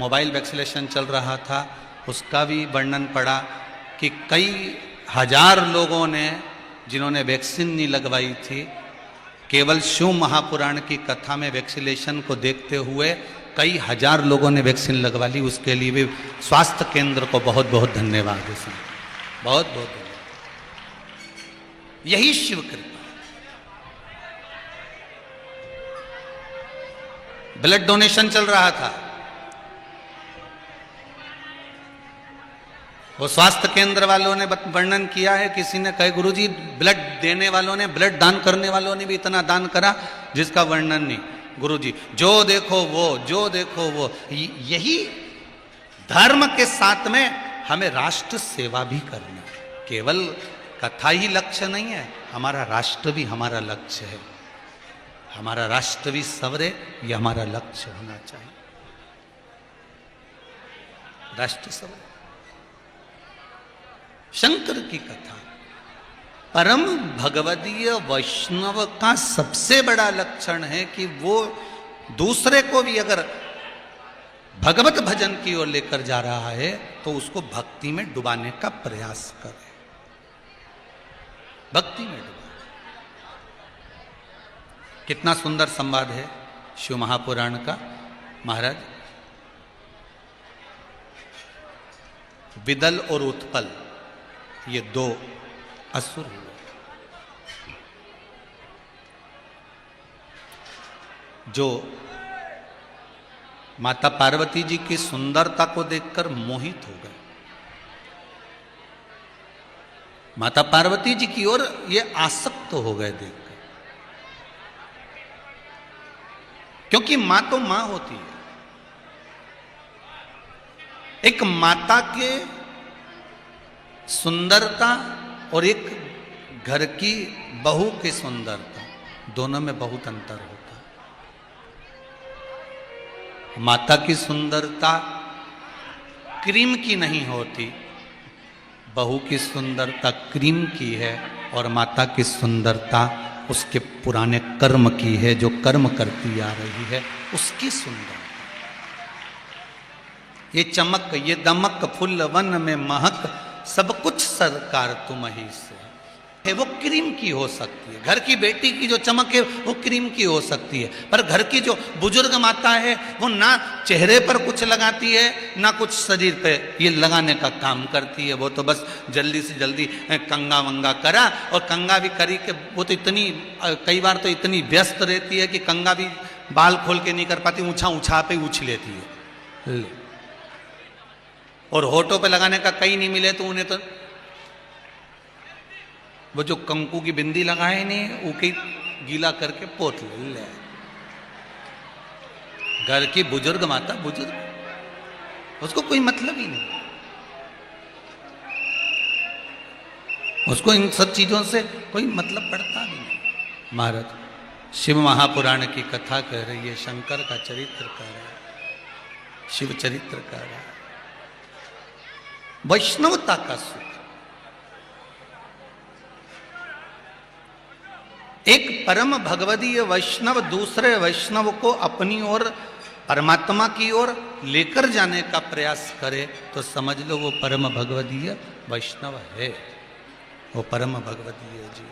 मोबाइल वैक्सीनेशन चल रहा था उसका भी वर्णन पड़ा कि कई हजार लोगों ने जिन्होंने वैक्सीन नहीं लगवाई थी, केवल शिव महापुराण की कथा में वैक्सीनेशन को देखते हुए कई हजार लोगों ने वैक्सीन लगवा ली। उसके लिए भी स्वास्थ्य केंद्र को बहुत बहुत धन्यवाद, इसमें बहुत बहुत धन्यवाद। यही शिव कृपा। ब्लड डोनेशन चल रहा था, वो स्वास्थ्य केंद्र वालों ने वर्णन किया है, किसी ने कहे गुरुजी ब्लड देने वालों ने, ब्लड दान करने वालों ने भी इतना दान करा जिसका वर्णन नहीं। गुरुजी जो देखो वो, जो देखो वो। यही धर्म के साथ में हमें राष्ट्र सेवा भी करना, केवल कथा ही लक्ष्य नहीं है, हमारा राष्ट्र भी हमारा लक्ष्य है। हमारा राष्ट्र भी सवरे, ये हमारा लक्ष्य होना चाहिए। राष्ट्र सवरे। शंकर की कथा, परम भगवदीय वैष्णव का सबसे बड़ा लक्षण है कि वो दूसरे को भी अगर भगवत भजन की ओर लेकर जा रहा है तो उसको भक्ति में डुबाने का प्रयास करे, भक्ति में डुबा। कितना सुंदर संवाद है शिव महापुराण का। महाराज, विदल और उत्पल ये 2 असुर हुए। जो माता पार्वती जी की सुंदरता को देखकर मोहित हो गए। माता पार्वती जी की ओर ये आसक्त हो गए देखकर। क्योंकि मां तो मां होती है। एक माता के सुंदरता और एक घर की बहू की सुंदरता, दोनों में बहुत अंतर होता है। माता की सुंदरता क्रीम की नहीं होती, बहू की सुंदरता क्रीम की है, और माता की सुंदरता उसके पुराने कर्म की है, जो कर्म करती आ रही है उसकी सुंदरता। ये चमक, ये दमक, फुल वन में महक, सब कुछ सरकार तुम ही से है। वो क्रीम की हो सकती है, घर की बेटी की जो चमक है वो क्रीम की हो सकती है, पर घर की जो बुजुर्ग माता है वो ना चेहरे पर कुछ लगाती है ना कुछ शरीर पे ये लगाने का काम करती है। वो तो बस जल्दी से जल्दी कंगा वंगा करा, और कंगा भी करी के वो तो इतनी, कई बार तो इतनी व्यस्त रहती है कि कंगा भी बाल खोल के नहीं कर पाती, ऊंचा ऊंचा पे उछ लेती है। और होठों पे लगाने का कहीं नहीं मिले तो उन्हें तो वो जो कंकु की बिंदी लगाए नहीं, वो कहीं गीला करके पोत ले। घर की बुजुर्ग माता बुजुर्ग, उसको कोई मतलब ही नहीं, उसको इन सब चीजों से कोई मतलब पड़ता भी नहीं। महाराज शिव महापुराण की कथा कह रही है, शंकर का चरित्र कह रहा है, शिव चरित्र कह रहा है, वैष्णवता का सुख। एक परम भगवदीय वैष्णव दूसरे वैष्णव को अपनी ओर, परमात्मा की ओर लेकर जाने का प्रयास करे तो समझ लो वो परम भगवदीय वैष्णव है, वो परम भगवदीय जी।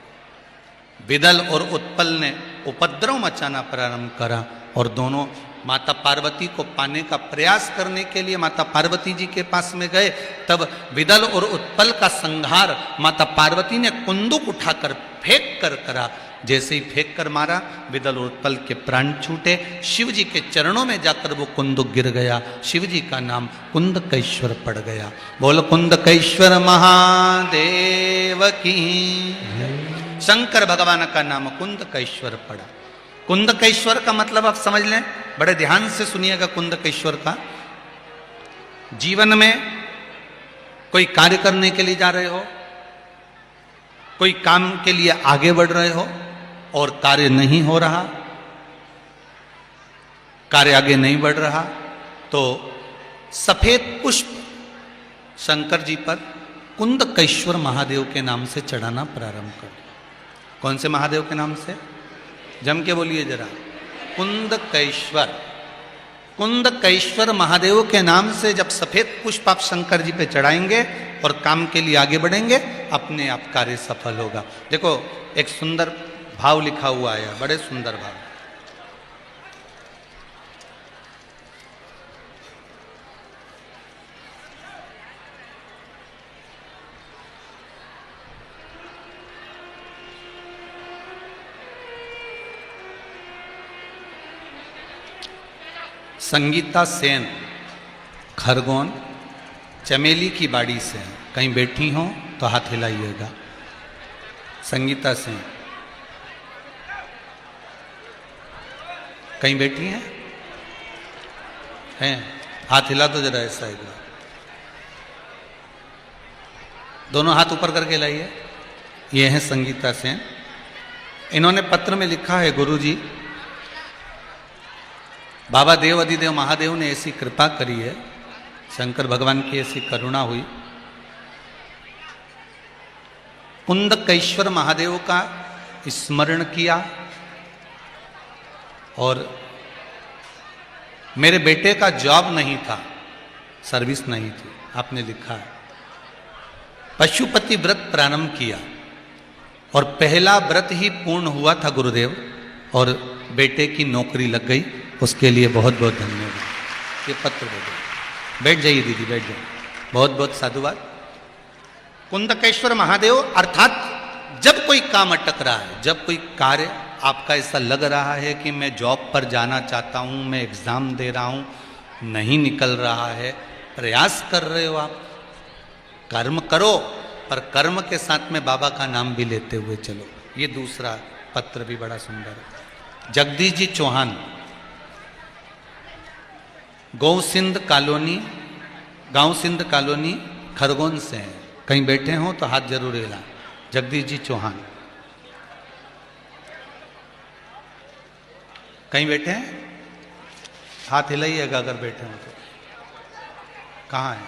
विदल और उत्पल ने उपद्रव मचाना प्रारंभ करा, और दोनों माता पार्वती को पाने का प्रयास करने के लिए माता पार्वती जी के पास में गए। तब विदल और उत्पल का संहार माता पार्वती ने कुंदुक उठाकर फेंक कर करा। जैसे ही फेंक कर मारा, विदल और उत्पल के प्राण छूटे, शिव जी के चरणों में जाकर वो कुंदुक गिर गया। शिव जी का नाम कुंदकेश्वर पड़ गया। बोल कुंदकेश्वर महादेव की। शंकर भगवान का नाम कुंदकेश्वर पड़ा। कुंदकेश्वर का मतलब आप समझ लें, बड़े ध्यान से सुनिएगा। कुंदकेश्वर का, जीवन में कोई कार्य करने के लिए जा रहे हो, कोई काम के लिए आगे बढ़ रहे हो और कार्य नहीं हो रहा, कार्य आगे नहीं बढ़ रहा, तो सफेद पुष्प शंकर जी पर कुंदकेश्वर महादेव के नाम से चढ़ाना प्रारंभ कर। कौन से महादेव के नाम से? जम के बोलिए जरा। कुंदकेश्वर। कुंदकेश्वर महादेव के नाम से जब सफेद पुष्प आप शंकर जी पे चढ़ाएंगे और काम के लिए आगे बढ़ेंगे, अपने आप कार्य सफल होगा। देखो एक सुंदर भाव लिखा हुआ है, बड़े सुंदर भाव। संगीता सेन, खरगोन, चमेली की बाड़ी से हैं। कहीं बैठी हो तो हाथ हिलाइएगा। संगीता सेन कहीं बैठी हैं? हैं? हाथ हिला तो जरा ऐसा एक बार। दोनों हाथ ऊपर करके लाइए। ये हैं संगीता सेन। इन्होंने पत्र में लिखा है, गुरुजी बाबा देव अधिदेव महादेव ने ऐसी कृपा करी है, शंकर भगवान की ऐसी करुणा हुई, कुंदकेश्वर महादेव का स्मरण किया और मेरे बेटे का जॉब नहीं था, सर्विस नहीं थी, आपने लिखा है, पशुपति व्रत प्रारंभ किया और पहला व्रत ही पूर्ण हुआ था गुरुदेव, और बेटे की नौकरी लग गई। उसके लिए बहुत बहुत धन्यवाद। ये पत्र दे दो। बैठ जाइए दीदी, बैठ जाइए। बहुत बहुत साधुवाद। कुंदकेश्वर महादेव अर्थात जब कोई काम अटक रहा है, जब कोई कार्य आपका ऐसा लग रहा है कि मैं जॉब पर जाना चाहता हूँ, मैं एग्ज़ाम दे रहा हूँ, नहीं निकल रहा है, प्रयास कर रहे हो आप, कर्म करो, पर कर्म के साथ में बाबा का नाम भी लेते हुए चलो। ये दूसरा पत्र भी बड़ा सुंदर है। जगदीश जी चौहान, गांव सिंध कॉलोनी खरगोन से हैं। कहीं बैठे हों तो हाथ जरूर हिला। जगदीश जी चौहान कहीं बैठे हैं? हाथ हिलाइएगा अगर बैठे हो तो। कहाँ है?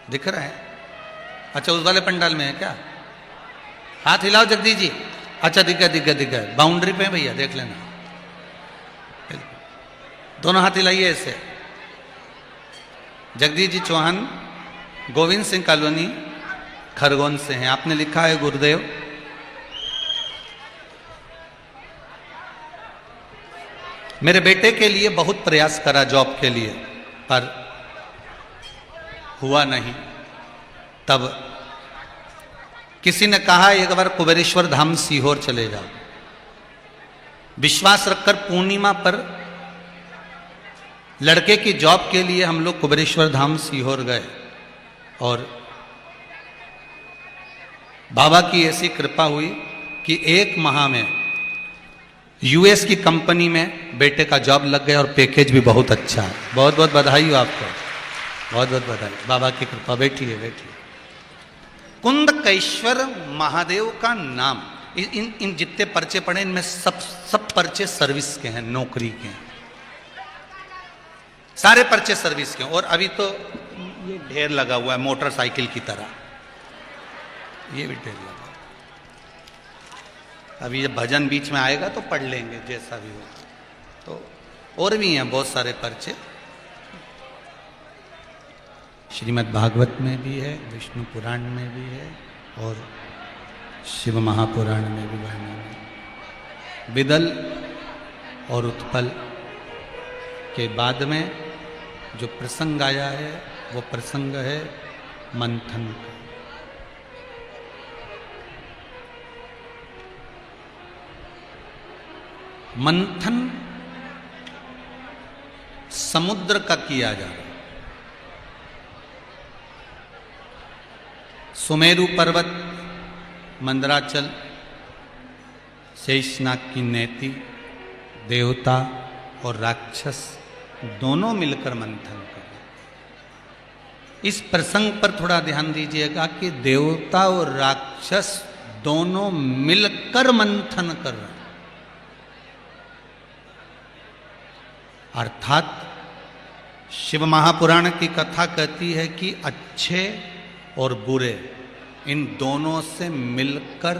दिख रहा है? अच्छा, उस वाले पंडाल में है क्या? हाथ हिलाओ जगदीश जी। अच्छा, दिख गया। बाउंड्री पे है भैया, देख लेना। दोनों हाथ हिलाइए ऐसे। जगदीश जी चौहान गोविंद सिंह कॉलोनी खरगोन से हैं। आपने लिखा है गुरुदेव, मेरे बेटे के लिए बहुत प्रयास करा जॉब के लिए, पर हुआ नहीं। तब किसी ने कहा एक बार कुबेरेश्वर धाम सीहोर चले जाओ। विश्वास रखकर पूर्णिमा पर लड़के की जॉब के लिए हम लोग कुबेरेश्वर धाम सीहोर गए और बाबा की ऐसी कृपा हुई कि 1 माह में यूएस की कंपनी में बेटे का जॉब लग गया और पैकेज भी बहुत अच्छा है। बहुत बहुत बधाई हो आपको, बहुत बहुत बधाई। बाबा की कृपा। बैठिए। कुंदकेश्वर महादेव का नाम, इन जितने पर्चे पड़े इनमें सब पर्चे सर्विस के हैं, नौकरी के हैं। सारे पर्चे सर्विस के हैं। और अभी तो ये ढेर लगा हुआ है मोटरसाइकिल की तरह, ये भी ढेर लगा। अभी जब भजन बीच में आएगा तो पढ़ लेंगे जैसा भी हो। तो और भी हैं बहुत सारे पर्चे। श्रीमद् भागवत में भी है, विष्णु पुराण में भी है और शिव महापुराण में भी वर्णन है। विदल और उत्पल के बाद में जो प्रसंग आया है वो प्रसंग है मंथन का। मंथन समुद्र का किया जा रहा है। सुमेरु पर्वत, मंदराचल, शेषनाग की नेति, देवता और राक्षस दोनों मिलकर मंथन कर रहे। इस प्रसंग पर थोड़ा ध्यान दीजिएगा कि देवता और राक्षस दोनों मिलकर मंथन कर रहे हैं। अर्थात शिव महापुराण की कथा कहती है कि अच्छे और बुरे इन दोनों से मिलकर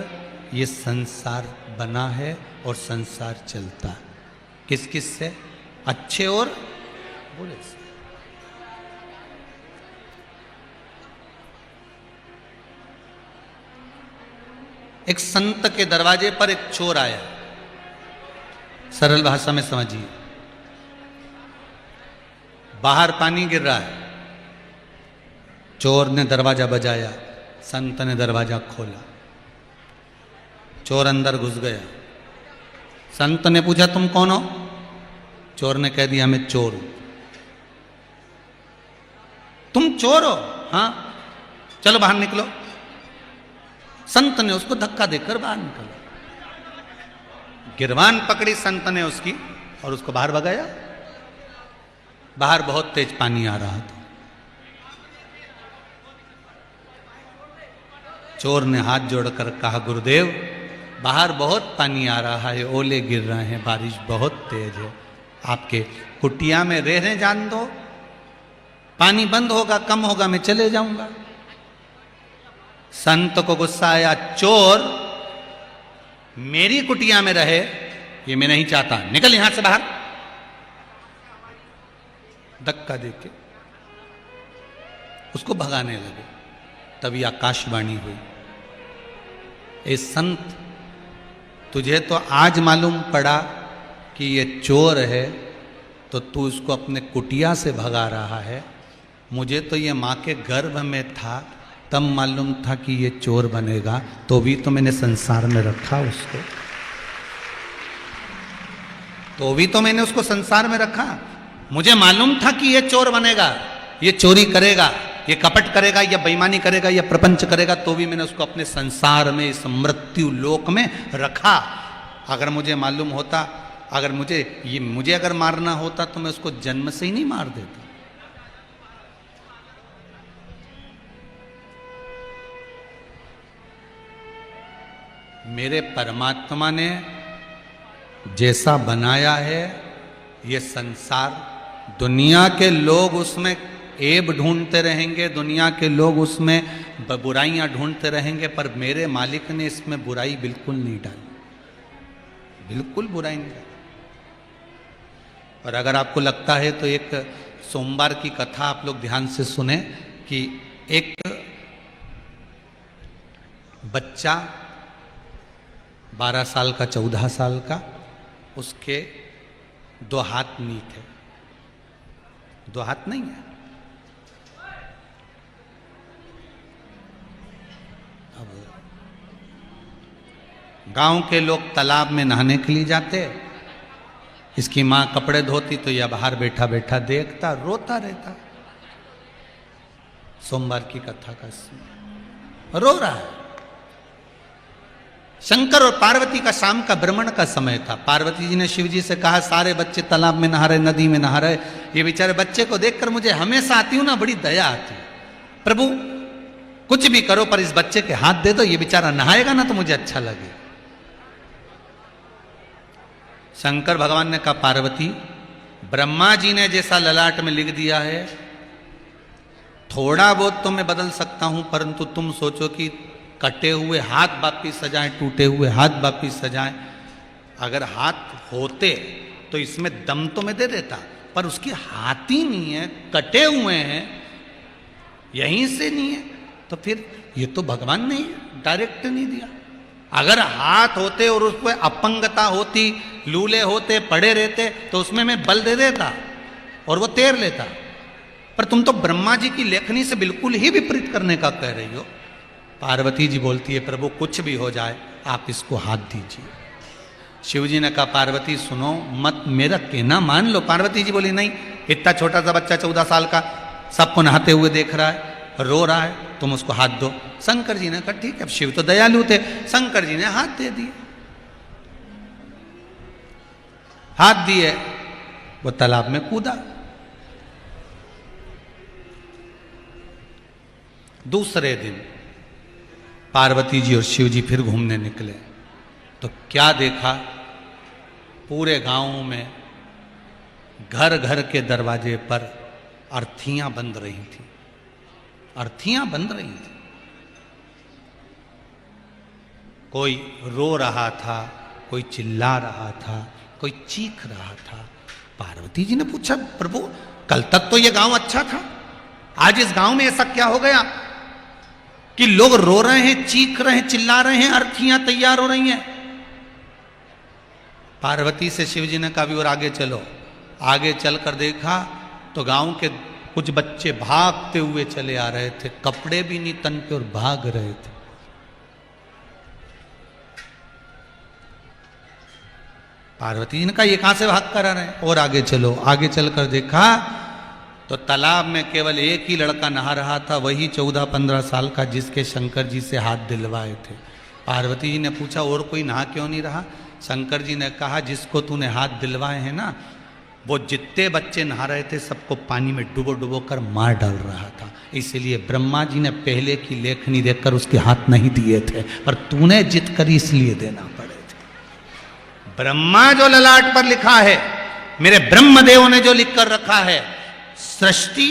ये संसार बना है और संसार चलता है। किस किस से? अच्छे और बुरे से। एक संत के दरवाजे पर एक चोर आया। सरल भाषा में समझिए। बाहर पानी गिर रहा है। चोर ने दरवाजा बजाया, संत ने दरवाजा खोला। चोर अंदर घुस गया। संत ने पूछा तुम कौन हो? चोर ने कह दिया मैं चोर हूं। तुम चोर हो? हाँ, चलो बाहर निकलो। संत ने उसको धक्का देकर बाहर निकाला। गिरबान पकड़ी संत ने उसकी और उसको बाहर भगाया। बाहर बहुत तेज पानी आ रहा था। चोर ने हाथ जोड़कर कहा गुरुदेव, बाहर बहुत पानी आ रहा है, ओले गिर रहे हैं, बारिश बहुत तेज है, आपके कुटिया में रहने जान दो। पानी बंद होगा, कम होगा, मैं चले जाऊंगा। संत को गुस्सा आया, चोर मेरी कुटिया में रहे ये मैं नहीं चाहता, निकल यहां से बाहर। धक्का देके उसको भगाने लगे। तभी आकाशवाणी हुई, ए संत, तुझे तो आज मालूम पड़ा कि ये चोर है तो तू इसको अपने कुटिया से भगा रहा है। मुझे तो ये माँ के गर्भ में था तब मालूम था कि ये चोर बनेगा, तो भी तो मैंने संसार में रखा उसको, तो भी तो मैंने उसको संसार में रखा। मुझे मालूम था कि ये चोर बनेगा, ये चोरी करेगा, ये कपट करेगा, या बेईमानी करेगा, या प्रपंच करेगा, तो भी मैंने उसको अपने संसार में, इस मृत्यु लोक में रखा। अगर मुझे मालूम होता अगर मुझे अगर मारना होता तो मैं उसको जन्म से ही नहीं मार देता। मेरे परमात्मा ने जैसा बनाया है ये संसार, दुनिया के लोग उसमें ऐब ढूंढते रहेंगे, दुनिया के लोग उसमें बुराइयां ढूंढते रहेंगे, पर मेरे मालिक ने इसमें बुराई बिल्कुल नहीं डाली, बिल्कुल बुराई नहीं डाली। और अगर आपको लगता है तो एक सोमवार की कथा आप लोग ध्यान से सुने कि एक बच्चा 12 साल का 14 साल का, उसके 2 हाथ नहीं थे, 2 हाथ नहीं है। अब गांव के लोग तालाब में नहाने के लिए जाते, इसकी मां कपड़े धोती तो यह बाहर बैठा बैठा देखता, रोता रहता। सोमवार की कथा का रो रहा है। शंकर और पार्वती का शाम का भ्रमण का समय था। पार्वती जी ने शिव जी से कहा सारे बच्चे तालाब में नहा रहे, नदी में नहा रहे, ये बेचारे बच्चे को देखकर मुझे हमेशा आती हूं ना बड़ी दया आती है। प्रभु कुछ भी करो पर इस बच्चे के हाथ दे दो, ये बेचारा नहाएगा ना तो मुझे अच्छा लगे। शंकर भगवान ने कहा पार्वती, ब्रह्मा जी ने जैसा ललाट में लिख दिया है थोड़ा बहुत तो मैं बदल सकता हूं, परंतु तुम सोचो कि कटे हुए हाथ वापिस सजाएं, टूटे हुए हाथ वापिस सजाएं। अगर हाथ होते तो इसमें दम तो मैं दे देता, पर उसके हाथ ही नहीं है, कटे हुए हैं, यहीं से नहीं है, तो फिर ये तो भगवान ने डायरेक्ट नहीं दिया। अगर हाथ होते और उसमें अपंगता होती, लूले होते, पड़े रहते, तो उसमें मैं बल दे देता और वो तैर लेता। पर तुम तो ब्रह्मा जी की लेखनी से बिल्कुल ही विपरीत करने का कह रही हो। पार्वती जी बोलती है प्रभु कुछ भी हो जाए आप इसको हाथ दीजिए। शिव जी ने कहा पार्वती सुनो मत, मेरा कहना मान लो। पार्वती जी बोली नहीं, इतना छोटा सा बच्चा 14 साल का सबको नहाते हुए देख रहा है, रो रहा है, तुम उसको हाथ दो। शंकर जी ने कहा ठीक है, अब शिव तो दयालु थे, शंकर जी ने हाथ दे दिए। हाथ दिए, वो तालाब में कूदा। दूसरे दिन पार्वती जी और शिव जी फिर घूमने निकले तो क्या देखा, पूरे गांव में घर घर के दरवाजे पर अर्थियां बंध रही थी, अर्थियां बंध रही थी। कोई रो रहा था, कोई चिल्ला रहा था, कोई चीख रहा था। पार्वती जी ने पूछा प्रभु कल तक तो ये गांव अच्छा था, आज इस गांव में ऐसा क्या हो गया कि लोग रो रहे हैं, चीख रहे हैं, चिल्ला रहे हैं, अर्थियां तैयार हो रही हैं। पार्वती से शिव जी ने कहा भी और आगे चलो। आगे चलकर देखा तो गांव के कुछ बच्चे भागते हुए चले आ रहे थे, कपड़े भी नहीं तन पे और भाग रहे थे। पार्वती जी ने कहा ये कहां से भाग कर आ रहे हैं? और आगे चलो। आगे चलकर देखा तो तालाब में केवल एक ही लड़का नहा रहा था, वही 14-15 साल का जिसके शंकर जी से हाथ दिलवाए थे। पार्वती जी ने पूछा और कोई नहा क्यों नहीं रहा? शंकर जी ने कहा जिसको तूने हाथ दिलवाए हैं ना, वो जितने बच्चे नहा रहे थे सबको पानी में डुबो डुबो कर मार डाल रहा था, इसलिए ब्रह्मा जी ने पहले की लेखनी देखकर उसके हाथ नहीं दिए थे, पर तूने जिद करी इसलिए देना पड़े थे। ब्रह्मा जो ललाट पर लिखा है, मेरे ब्रह्मदेव ने जो लिख कर रखा है, सृष्टि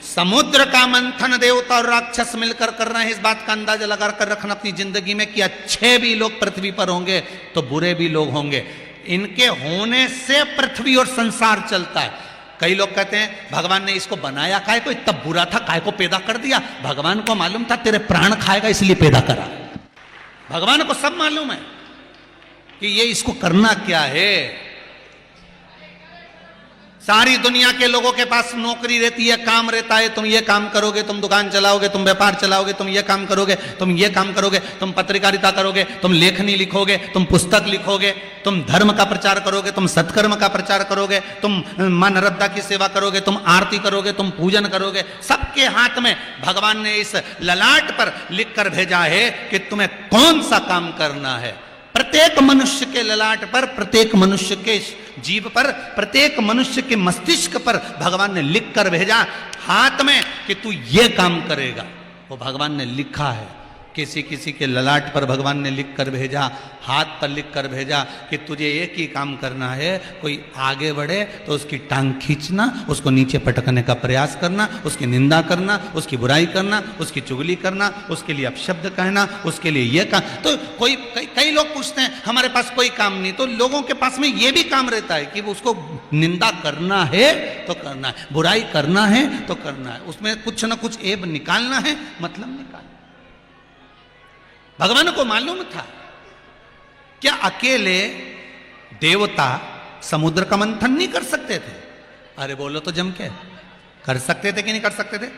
समुद्र का मंथन देवता और राक्षस मिलकर कर रहे हैं, इस बात का अंदाजा लगा कर रखना अपनी जिंदगी में कि अच्छे भी लोग पृथ्वी पर होंगे तो बुरे भी लोग होंगे। इनके होने से पृथ्वी और संसार चलता है। कई लोग कहते हैं भगवान ने इसको बनाया काहे को, इतना बुरा था काहे को पैदा कर दिया? भगवान को मालूम था तेरे प्राण खाएगा इसलिए पैदा करा। भगवान को सब मालूम है कि ये इसको करना क्या है। सारी दुनिया के लोगों के पास नौकरी रहती है, काम रहता है, तुम ये काम करोगे, तुम दुकान चलाओगे, तुम व्यापार चलाओगे, तुम ये काम करोगे, तुम ये काम करोगे, तुम पत्रकारिता करोगे, तुम लेखनी लिखोगे, तुम पुस्तक लिखोगे, तुम धर्म का प्रचार करोगे, तुम सत्कर्म का प्रचार करोगे, तुम मां नर्मदा की सेवा करोगे, तुम आरती करोगे, तुम पूजन करोगे। सबके हाथ में भगवान ने इस ललाट पर लिख कर भेजा है कि तुम्हें कौन सा काम करना है। प्रत्येक मनुष्य के ललाट पर, प्रत्येक मनुष्य के जीव पर, प्रत्येक मनुष्य के मस्तिष्क पर भगवान ने लिख कर भेजा हाथ में कि तू ये काम करेगा। वो भगवान ने लिखा है। किसी किसी के ललाट पर भगवान ने लिख कर भेजा, हाथ पर लिख कर भेजा कि तुझे एक ही काम करना है, कोई आगे बढ़े तो उसकी टांग खींचना, उसको नीचे पटकने का प्रयास करना, उसकी निंदा करना, उसकी बुराई करना, उसकी चुगली करना, उसके लिए अपशब्द कहना, उसके लिए ये काम। तो कई लोग पूछते हैं हमारे पास कोई काम नहीं, तो लोगों के पास में ये भी काम रहता है कि उसको निंदा करना है तो करना है, बुराई करना है तो करना है, उसमें कुछ ना कुछ ऐब निकालना है, मतलब निकालना। भगवान को मालूम था क्या अकेले देवता समुद्र का मंथन नहीं कर सकते थे? अरे बोलो तो जम के, कर सकते थे कि नहीं कर सकते थे?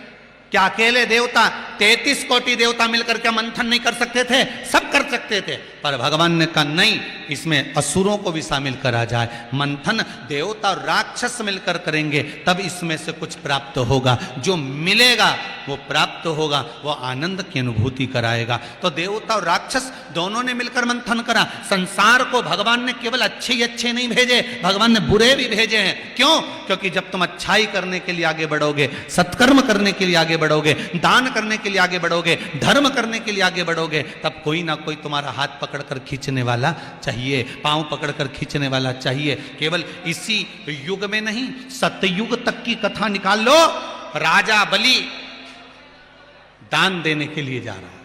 क्या अकेले देवता 33 कोटि देवता मिलकर क्या मंथन नहीं कर सकते थे? सब कर सकते थे। पर भगवान ने कहा नहीं, इसमें असुरों को भी शामिल करा जाए। मंथन देवता और राक्षस मिलकर करेंगे तब इसमें से कुछ प्राप्त होगा, जो मिलेगा वो प्राप्त होगा, वो आनंद की अनुभूति कराएगा। तो देवता और राक्षस दोनों ने मिलकर मंथन करा। संसार को भगवान ने केवल अच्छे ही अच्छे नहीं भेजे, भगवान ने बुरे भी भेजे हैं। क्यों? क्योंकि जब तुम अच्छाई करने के लिए आगे बढ़ोगे, सत्कर्म करने के लिए आगे बढ़ोगे, दान करने के लिए आगे बढ़ोगे, धर्म करने के लिए आगे बढ़ोगे, तब कोई ना कोई तुम्हारा हाथ पकड़कर खींचने वाला चाहिए, पांव पकड़कर खींचने वाला चाहिए। केवल इसी युग में नहीं, सतयुग तक की कथा निकाल लो। राजा बलि दान देने के लिए जा रहा है।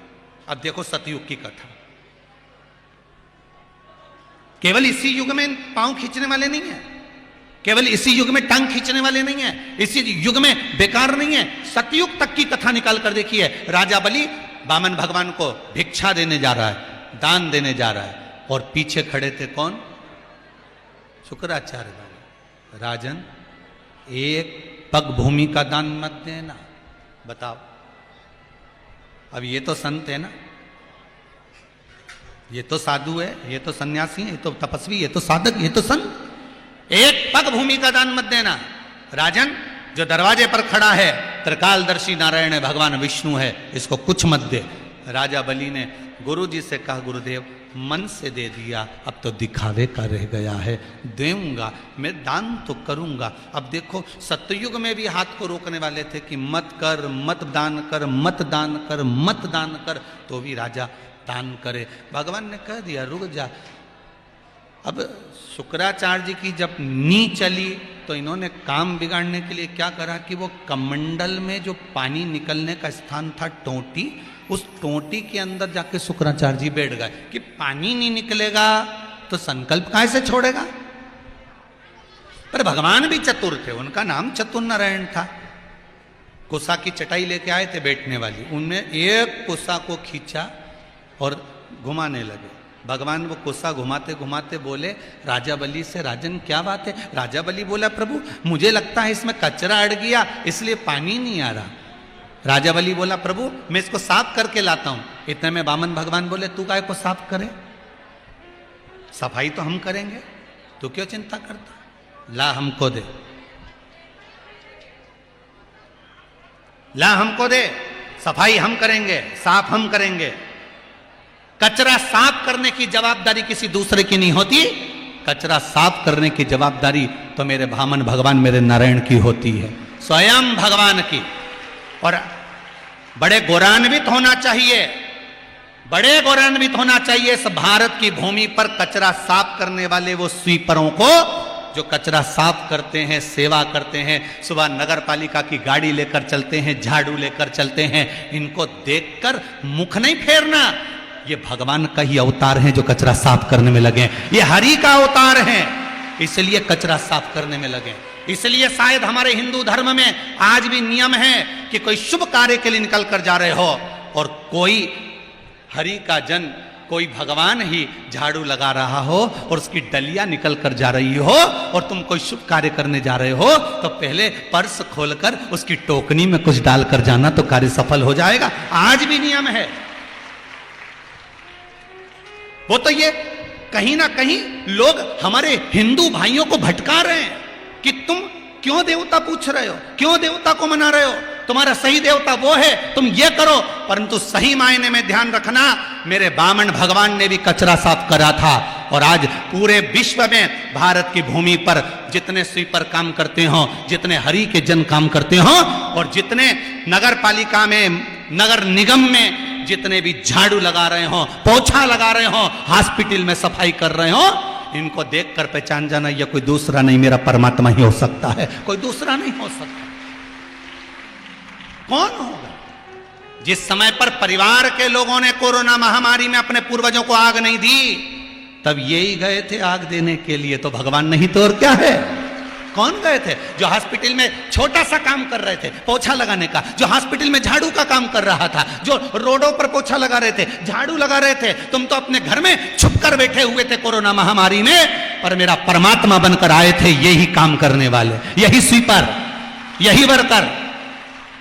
अब देखो सतयुग की कथा। केवल इसी युग में पांव खींचने वाले नहीं है, केवल इसी युग में टांग खींचने वाले नहीं है, इसी युग में बेकार नहीं है। सतयुग तक की कथा निकाल कर देखिए। राजा बलि वामन भगवान को भिक्षा देने जा रहा है, दान देने जा रहा है, और पीछे खड़े थे कौन? शुक्राचार्य बाबा। राजन, एक पग भूमि का दान मत देना। बताओ, अब ये तो संत है ना, ये तो साधु है, ये तो सन्यासी है, ये तो तपस्वी, ये तो साधक, ये तो संत। एक पग भूमि का दान मत देना। राजन, जो दरवाजे पर खड़ा है त्रिकालदर्शी नारायण है, भगवान विष्णु है, इसको कुछ मत दे। राजा बलि ने गुरु जी से कहा, गुरुदेव मन से दे दिया, अब तो दिखावे का रह गया है, दूंगा, मैं दान तो करूंगा। अब देखो सतयुग में भी हाथ को रोकने वाले थे कि मत कर, मत दान कर, मत दान कर, मत दान कर, तो भी राजा दान करे। भगवान ने कह दिया रुक जा। अब शुक्राचार्य जी की जब नी चली तो इन्होंने काम बिगाड़ने के लिए क्या करा कि वो कमंडल में जो पानी निकलने का स्थान था, टोटी, उस टोटी के अंदर जाके शुक्राचार्य जी बैठ गए कि पानी नहीं निकलेगा तो संकल्प कैसे छोड़ेगा। पर भगवान भी चतुर थे, उनका नाम चतुर नारायण था। कुसा की चटाई लेके आए थे बैठने वाली, उनमें एक कुसा को खींचा और घुमाने लगे। भगवान वो कुसा घुमाते घुमाते बोले राजा बलि से, राजन क्या बात है? राजा बलि बोला, प्रभु मुझे लगता है इसमें कचरा अड़ गया इसलिए पानी नहीं आ रहा। राजा बलि बोला, प्रभु मैं इसको साफ करके लाता हूं। इतने में वामन भगवान बोले, तू काय को साफ करे, सफाई तो हम करेंगे, तू क्यों चिंता करता, ला हमको दे, ला हमको दे, सफाई हम करेंगे, साफ हम करेंगे। कचरा साफ करने की जवाबदारी किसी दूसरे की नहीं होती, कचरा साफ करने की जवाबदारी तो मेरे वामन भगवान, मेरे नारायण की होती है, स्वयं भगवान की। और बड़े गौरवान्वित होना चाहिए, बड़े गौरवान्वित होना चाहिए इस भारत की भूमि पर कचरा साफ करने वाले वो स्वीपरों को, जो कचरा साफ करते हैं, सेवा करते हैं, सुबह नगर पालिका की गाड़ी लेकर चलते हैं, झाड़ू लेकर चलते हैं। इनको देखकर मुख नहीं फेरना, ये भगवान का ही अवतार हैं जो कचरा साफ करने में लगे, ये हरि का अवतार हैं, इसलिए कचरा साफ करने में लगे। इसलिए शायद हमारे हिंदू धर्म में आज भी नियम है कि कोई शुभ कार्य के लिए निकल कर जा रहे हो और कोई हरि का जन, कोई भगवान ही झाड़ू लगा रहा हो और उसकी डलिया निकल कर जा रही हो और तुम कोई शुभ कार्य करने जा रहे हो, तो पहले पर्स खोलकर उसकी टोकनी में कुछ डालकर जाना, तो कार्य सफल हो जाएगा। आज भी नियम है वो। तो ये कहीं ना कहीं लोग हमारे हिंदू भाइयों को भटका रहे हैं कि तुम क्यों देवता पूछ रहे हो, क्यों देवता को मना रहे हो, तुम्हारा सही देवता वो है, तुम ये करो। परंतु सही मायने में ध्यान रखना, मेरे वामन भगवान ने भी कचरा साफ करा था, और आज पूरे विश्व में भारत की भूमि पर जितने स्वीपर काम करते हो, जितने हरि के जन काम करते हो, और जितने नगर पालिका में, नगर निगम में जितने भी झाड़ू लगा रहे हो, पोछा लगा रहे हो, हॉस्पिटल में सफाई कर रहे हो, इनको देखकर पहचान जाना यह कोई दूसरा नहीं, मेरा परमात्मा ही हो सकता है, कोई दूसरा नहीं हो सकता। कौन होगा? जिस समय पर परिवार के लोगों ने कोरोना महामारी में अपने पूर्वजों को आग नहीं दी, तब यही गए थे आग देने के लिए, तो भगवान नहीं तो और क्या है? कौन गए थे? जो हॉस्पिटल में छोटा सा काम कर रहे थे, पोछा लगाने का, जो हॉस्पिटल में झाड़ू का काम कर रहा था, जो रोडों पर पोछा लगा रहे थे, झाड़ू लगा रहे थे। तुम तो अपने घर में छुपकर बैठे हुए थे कोरोना महामारी में, पर मेरा परमात्मा बनकर आए थे यही काम करने वाले, यही स्वीपर, यही वर्कर।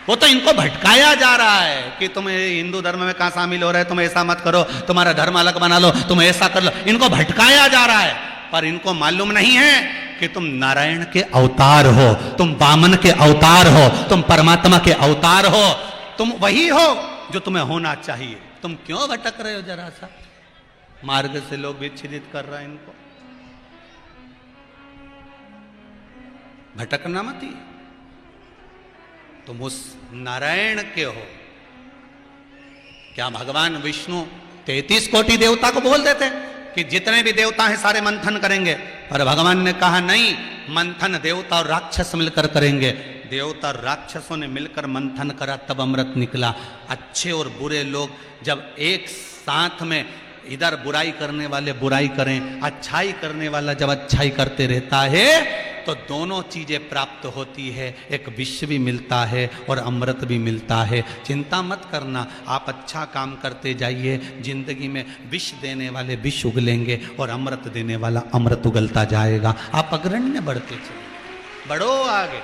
वो तो इनको भटकाया जा रहा है कि तुम हिंदू धर्म में कहां शामिल हो रहे, तुम ऐसा मत करो, तुम्हारा धर्म अलग बना लो, तुम ऐसा कर लो। इनको भटकाया जा रहा है, पर इनको मालूम नहीं है कि तुम नारायण के अवतार हो, तुम वामन के अवतार हो, तुम परमात्मा के अवतार हो, तुम वही हो जो तुम्हें होना चाहिए। तुम क्यों भटक रहे हो? जरा सा मार्ग से लोग विच्छेदित कर रहे हैं इनको। भटकना मत ही, तुम उस नारायण के हो। क्या भगवान विष्णु 33 कोटि देवता को बोल देते कि जितने भी देवता हैं सारे मंथन करेंगे, पर भगवान ने कहा नहीं, मंथन देवता और राक्षस मिलकर करेंगे। देवता और राक्षसों ने मिलकर मंथन करा, तब अमृत निकला। अच्छे और बुरे लोग जब एक साथ में, इधर बुराई करने वाले बुराई करें, अच्छाई करने वाला जब अच्छाई करते रहता है, तो दोनों चीजें प्राप्त होती है, एक विष भी मिलता है और अमृत भी मिलता है। चिंता मत करना, आप अच्छा काम करते जाइए, जिंदगी में विष देने वाले विष उगलेंगे और अमृत देने वाला अमृत उगलता जाएगा। आप अग्रण्य बढ़ते चलिए, बढ़ो आगे,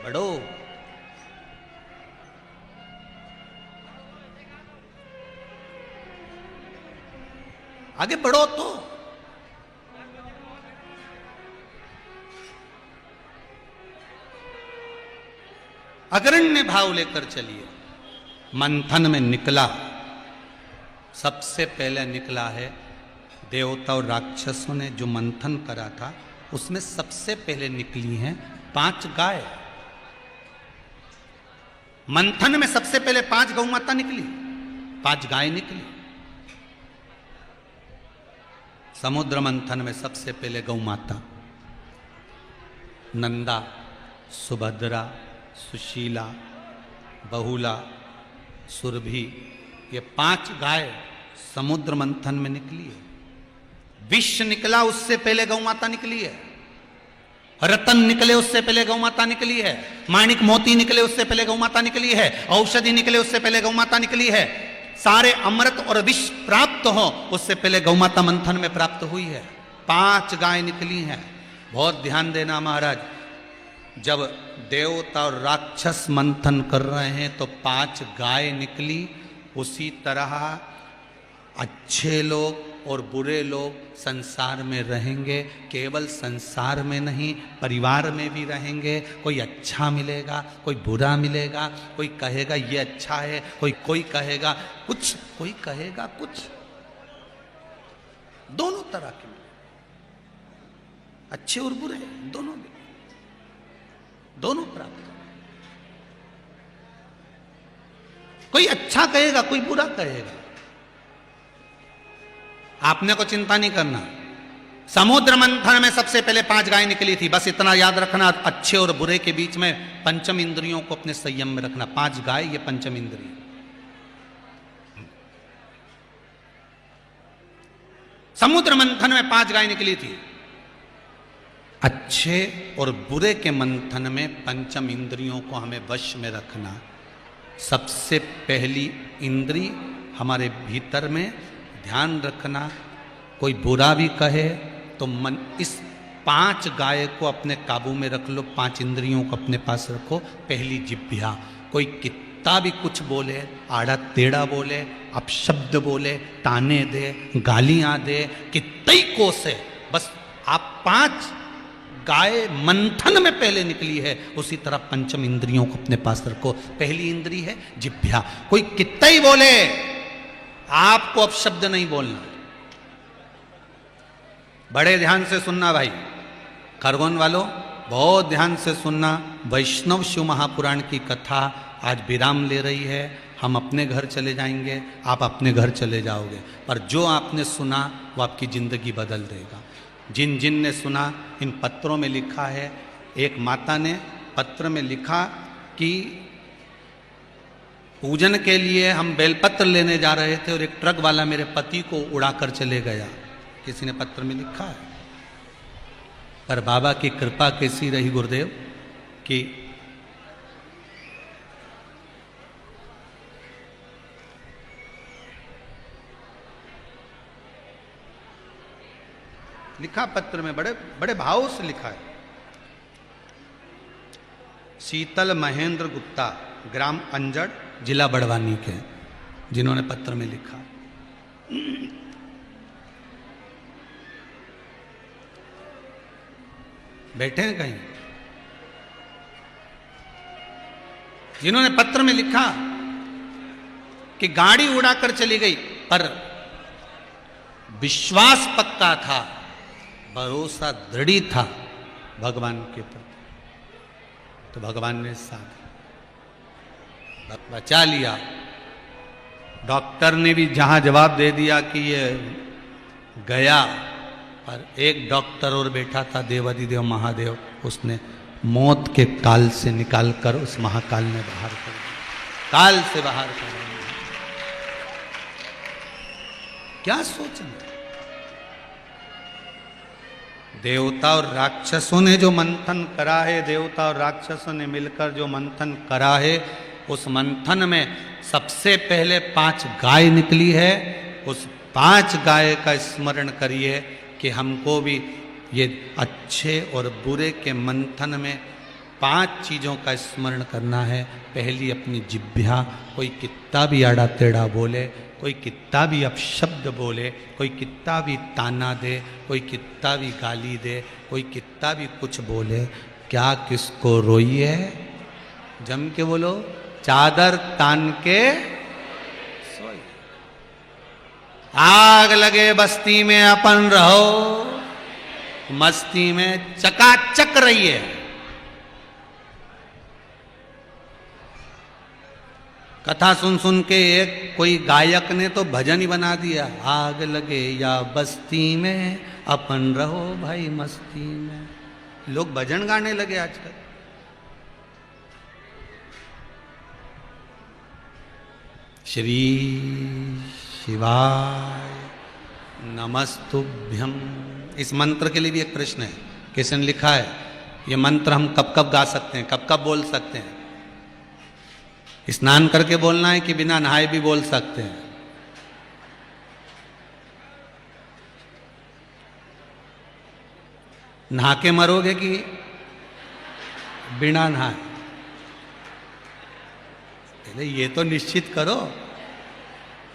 बढ़ो। आगे बढ़ो तो अग्रण्य भाव लेकर चलिए। मंथन में निकला, सबसे पहले निकला है देवता और राक्षसों ने जो मंथन करा था, उसमें सबसे पहले निकली हैं 5 गाय। मंथन में सबसे पहले 5 गौ माता निकली, 5 गाय निकली। समुद्र मंथन में सबसे पहले गौ माता, नंदा, सुभद्रा, सुशीला, बहुला, सुरभि, ये 5 गाय समुद्र मंथन में निकली है। विष निकला, उससे पहले गौ माता निकली है। रतन निकले, उससे पहले गौ माता निकली है। माणिक मोती निकले, उससे पहले गौ माता निकली है। औषधि निकले, उससे पहले गौ माता निकली है। सारे अमृत और विष प्राप्त हो, उससे पहले गौ माता मंथन में प्राप्त हुई है। 5 गाय निकली हैं। बहुत ध्यान देना महाराज, जब देवता और राक्षस मंथन कर रहे हैं तो 5 गाय निकली। उसी तरह अच्छे लोग और बुरे लोग संसार में रहेंगे, केवल संसार में नहीं परिवार में भी रहेंगे। कोई अच्छा मिलेगा, कोई बुरा मिलेगा, कोई कहेगा ये अच्छा है, कोई कहेगा कुछ, कोई कहेगा कुछ। दोनों तरह के अच्छे और बुरे, दोनों भी, दोनों प्राप्त। कोई अच्छा कहेगा, कोई बुरा कहेगा। आपने को चिंता नहीं करना। समुद्र मंथन में सबसे पहले 5 गाय निकली थी, बस इतना याद रखना। अच्छे और बुरे के बीच में पंचम इंद्रियों को अपने संयम में रखना। 5 गाय, ये पंचम इंद्रिय। समुद्र मंथन में 5 गाय निकली थी। अच्छे और बुरे के मंथन में पंचम इंद्रियों को हमें वश में रखना। सबसे पहली इंद्री हमारे भीतर में ध्यान रखना। कोई बुरा भी कहे तो मन, इस 5 गाय को अपने काबू में रख लो। 5 इंद्रियों को अपने पास रखो। पहली जिह्वा, कोई कितना भी कुछ बोले, आड़ा टेढ़ा बोले, अपशब्द बोले, ताने दे, गालियां दे, कितनी कोसे, बस आप 5 गाय मंथन में पहले निकली है, उसी तरह पंचम इंद्रियों को अपने पास रखो। पहली इंद्री है जिह्वा। कोई कितना ही बोले, आपको अपशब्द नहीं बोलना। बड़े ध्यान से सुनना भाई, खरगोन वालों बहुत ध्यान से सुनना। वैष्णव शिव महापुराण की कथा आज विराम ले रही है। हम अपने घर चले जाएंगे, आप अपने घर चले जाओगे, पर जो आपने सुना वो आपकी जिंदगी बदल देगा। जिन जिन ने सुना, इन पत्रों में लिखा है, एक माता ने पत्र में लिखा कि पूजन के लिए हम बेलपत्र लेने जा रहे थे और एक ट्रक वाला मेरे पति को उड़ाकर चले गया। किसी ने पत्र में लिखा है। पर बाबा की कृपा कैसी रही गुरुदेव कि लिखा पत्र में, बड़े बड़े भाव से लिखा है। शीतल महेंद्र गुप्ता, ग्राम अंजड़, जिला बड़वानी के, जिन्होंने पत्र में लिखा। बैठे हैं कहीं? जिन्होंने पत्र में लिखा कि गाड़ी उड़ाकर चली गई, पर विश्वास पक्का था, भरोसा दृढ़ था भगवान के प्रति, तो भगवान ने साथ बचा लिया। डॉक्टर ने भी जहां जवाब दे दिया कि ये गया, पर एक डॉक्टर और बैठा था, देवाधिदेव महादेव, उसने मौत के काल से निकालकर उस महाकाल में बाहर कर दिया, काल से बाहर कर दिया। क्या सोचना। देवता और राक्षसों ने जो मंथन करा है, देवता और राक्षसों ने मिलकर जो मंथन करा है, उस मंथन में सबसे पहले 5 गाय निकली है। उस 5 गाय का स्मरण करिए कि हमको भी ये अच्छे और बुरे के मंथन में 5 चीज़ों का स्मरण करना है। पहली अपनी जिह्वा, कोई कितना भी आड़ा टेढ़ा बोले, कोई कितना भी अपशब्द बोले, कोई कितना भी ताना दे, कोई कितना भी गाली दे, कोई कितना भी कुछ बोले, क्या किसको रोइए? जम के बोलो, चादर तान के सोई। आग लगे बस्ती में अपन रहो, मस्ती में चकाचक रहिए। कथा सुन सुन के एक कोई गायक ने तो भजन ही बना दिया, आग लगे या बस्ती में अपन रहो भाई मस्ती में। लोग भजन गाने लगे आजकल। श्री शिवाय नमस्तुभ्यम। इस मंत्र के लिए भी एक प्रश्न है, किसी ने लिखा है ये मंत्र हम कब कब गा सकते हैं, कब कब बोल सकते हैं? स्नान करके बोलना है कि बिना नहाए भी बोल सकते हैं? नहा के मरोगे कि बिना नहाए? पहले ये तो निश्चित करो।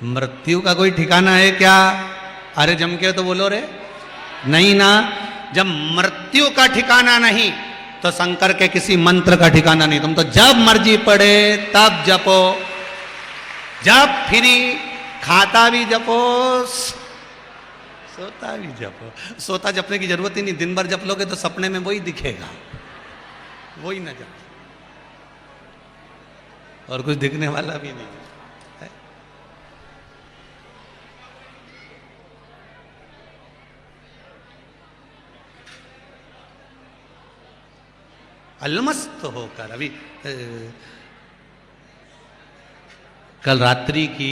मृत्यु का कोई ठिकाना है क्या? अरे जम के तो बोलो रे, नहीं ना। जब मृत्यु का ठिकाना नहीं तो शंकर के किसी मंत्र का ठिकाना नहीं। तुम तो जब मर्जी पड़े तब जपो, जब फ्री खाता भी जपो, सोता भी जपो। सोता जपने की जरूरत ही नहीं, दिन भर जप लोगे तो सपने में वही दिखेगा, वही न जप, और कुछ दिखने वाला भी नहीं है। अलमस्त होकर अभी कल रात्रि की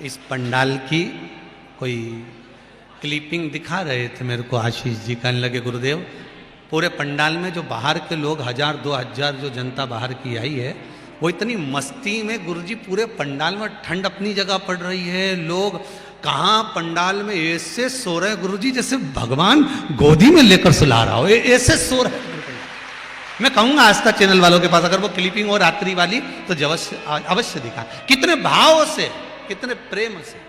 इस पंडाल की कोई क्लिपिंग दिखा रहे थे मेरे को आशीष जी, कहने लगे गुरुदेव पूरे पंडाल में जो बाहर के लोग 1000-2000 जो जनता बाहर की आई है, वो इतनी मस्ती में गुरुजी पूरे पंडाल में, ठंड अपनी जगह पड़ रही है, लोग कहाँ पंडाल में ऐसे सो रहे हैं गुरुजी जैसे भगवान गोदी में लेकर सुला रहा हो, ऐसे सो रहे हैं। मैं कहूंगा आस्था चैनल वालों के पास अगर वो क्लिपिंग हो रात्रि वाली तो अवश्य दिखा, कितने भाव से, कितने प्रेम से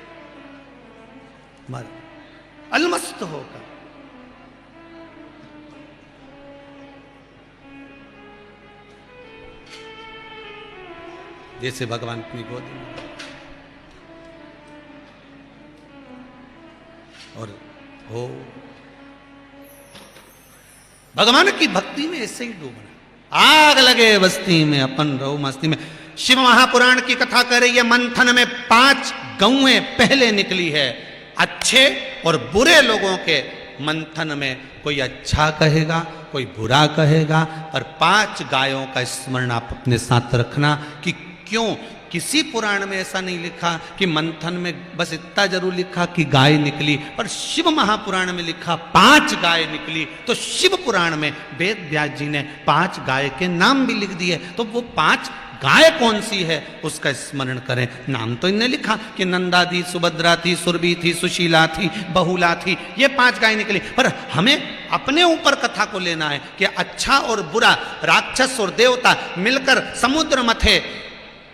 अलमस्त होकर। जैसे भगवान अपनी गोदी में, और हो भगवान की भक्ति में ऐसे ही डूबना। आग लगे बस्ती में अपन रहो मस्ती में। शिव महापुराण की कथा कर रही है, मंथन में 5 गौएं पहले निकली है। अच्छे और बुरे लोगों के मंथन में कोई अच्छा कहेगा, कोई बुरा कहेगा, पर 5 गायों का स्मरण आप अपने साथ रखना। कि क्यों? किसी पुराण में ऐसा नहीं लिखा कि मंथन में बस इतना जरूर लिखा कि गाय निकली, पर शिव महापुराण में लिखा 5 गाय निकली। तो शिव पुराण में वेद व्यास जी ने 5 गाय के नाम भी लिख दिए। तो वो 5 गाय कौन सी है उसका स्मरण करें। नाम तो इनने लिखा कि नंदा थी, सुभद्रा थी, सुरभि थी, सुशीला थी, बहुला थी, ये 5 गाय निकली। पर हमें अपने ऊपर कथा को लेना है कि अच्छा और बुरा, राक्षस और देवता मिलकर समुद्र मथे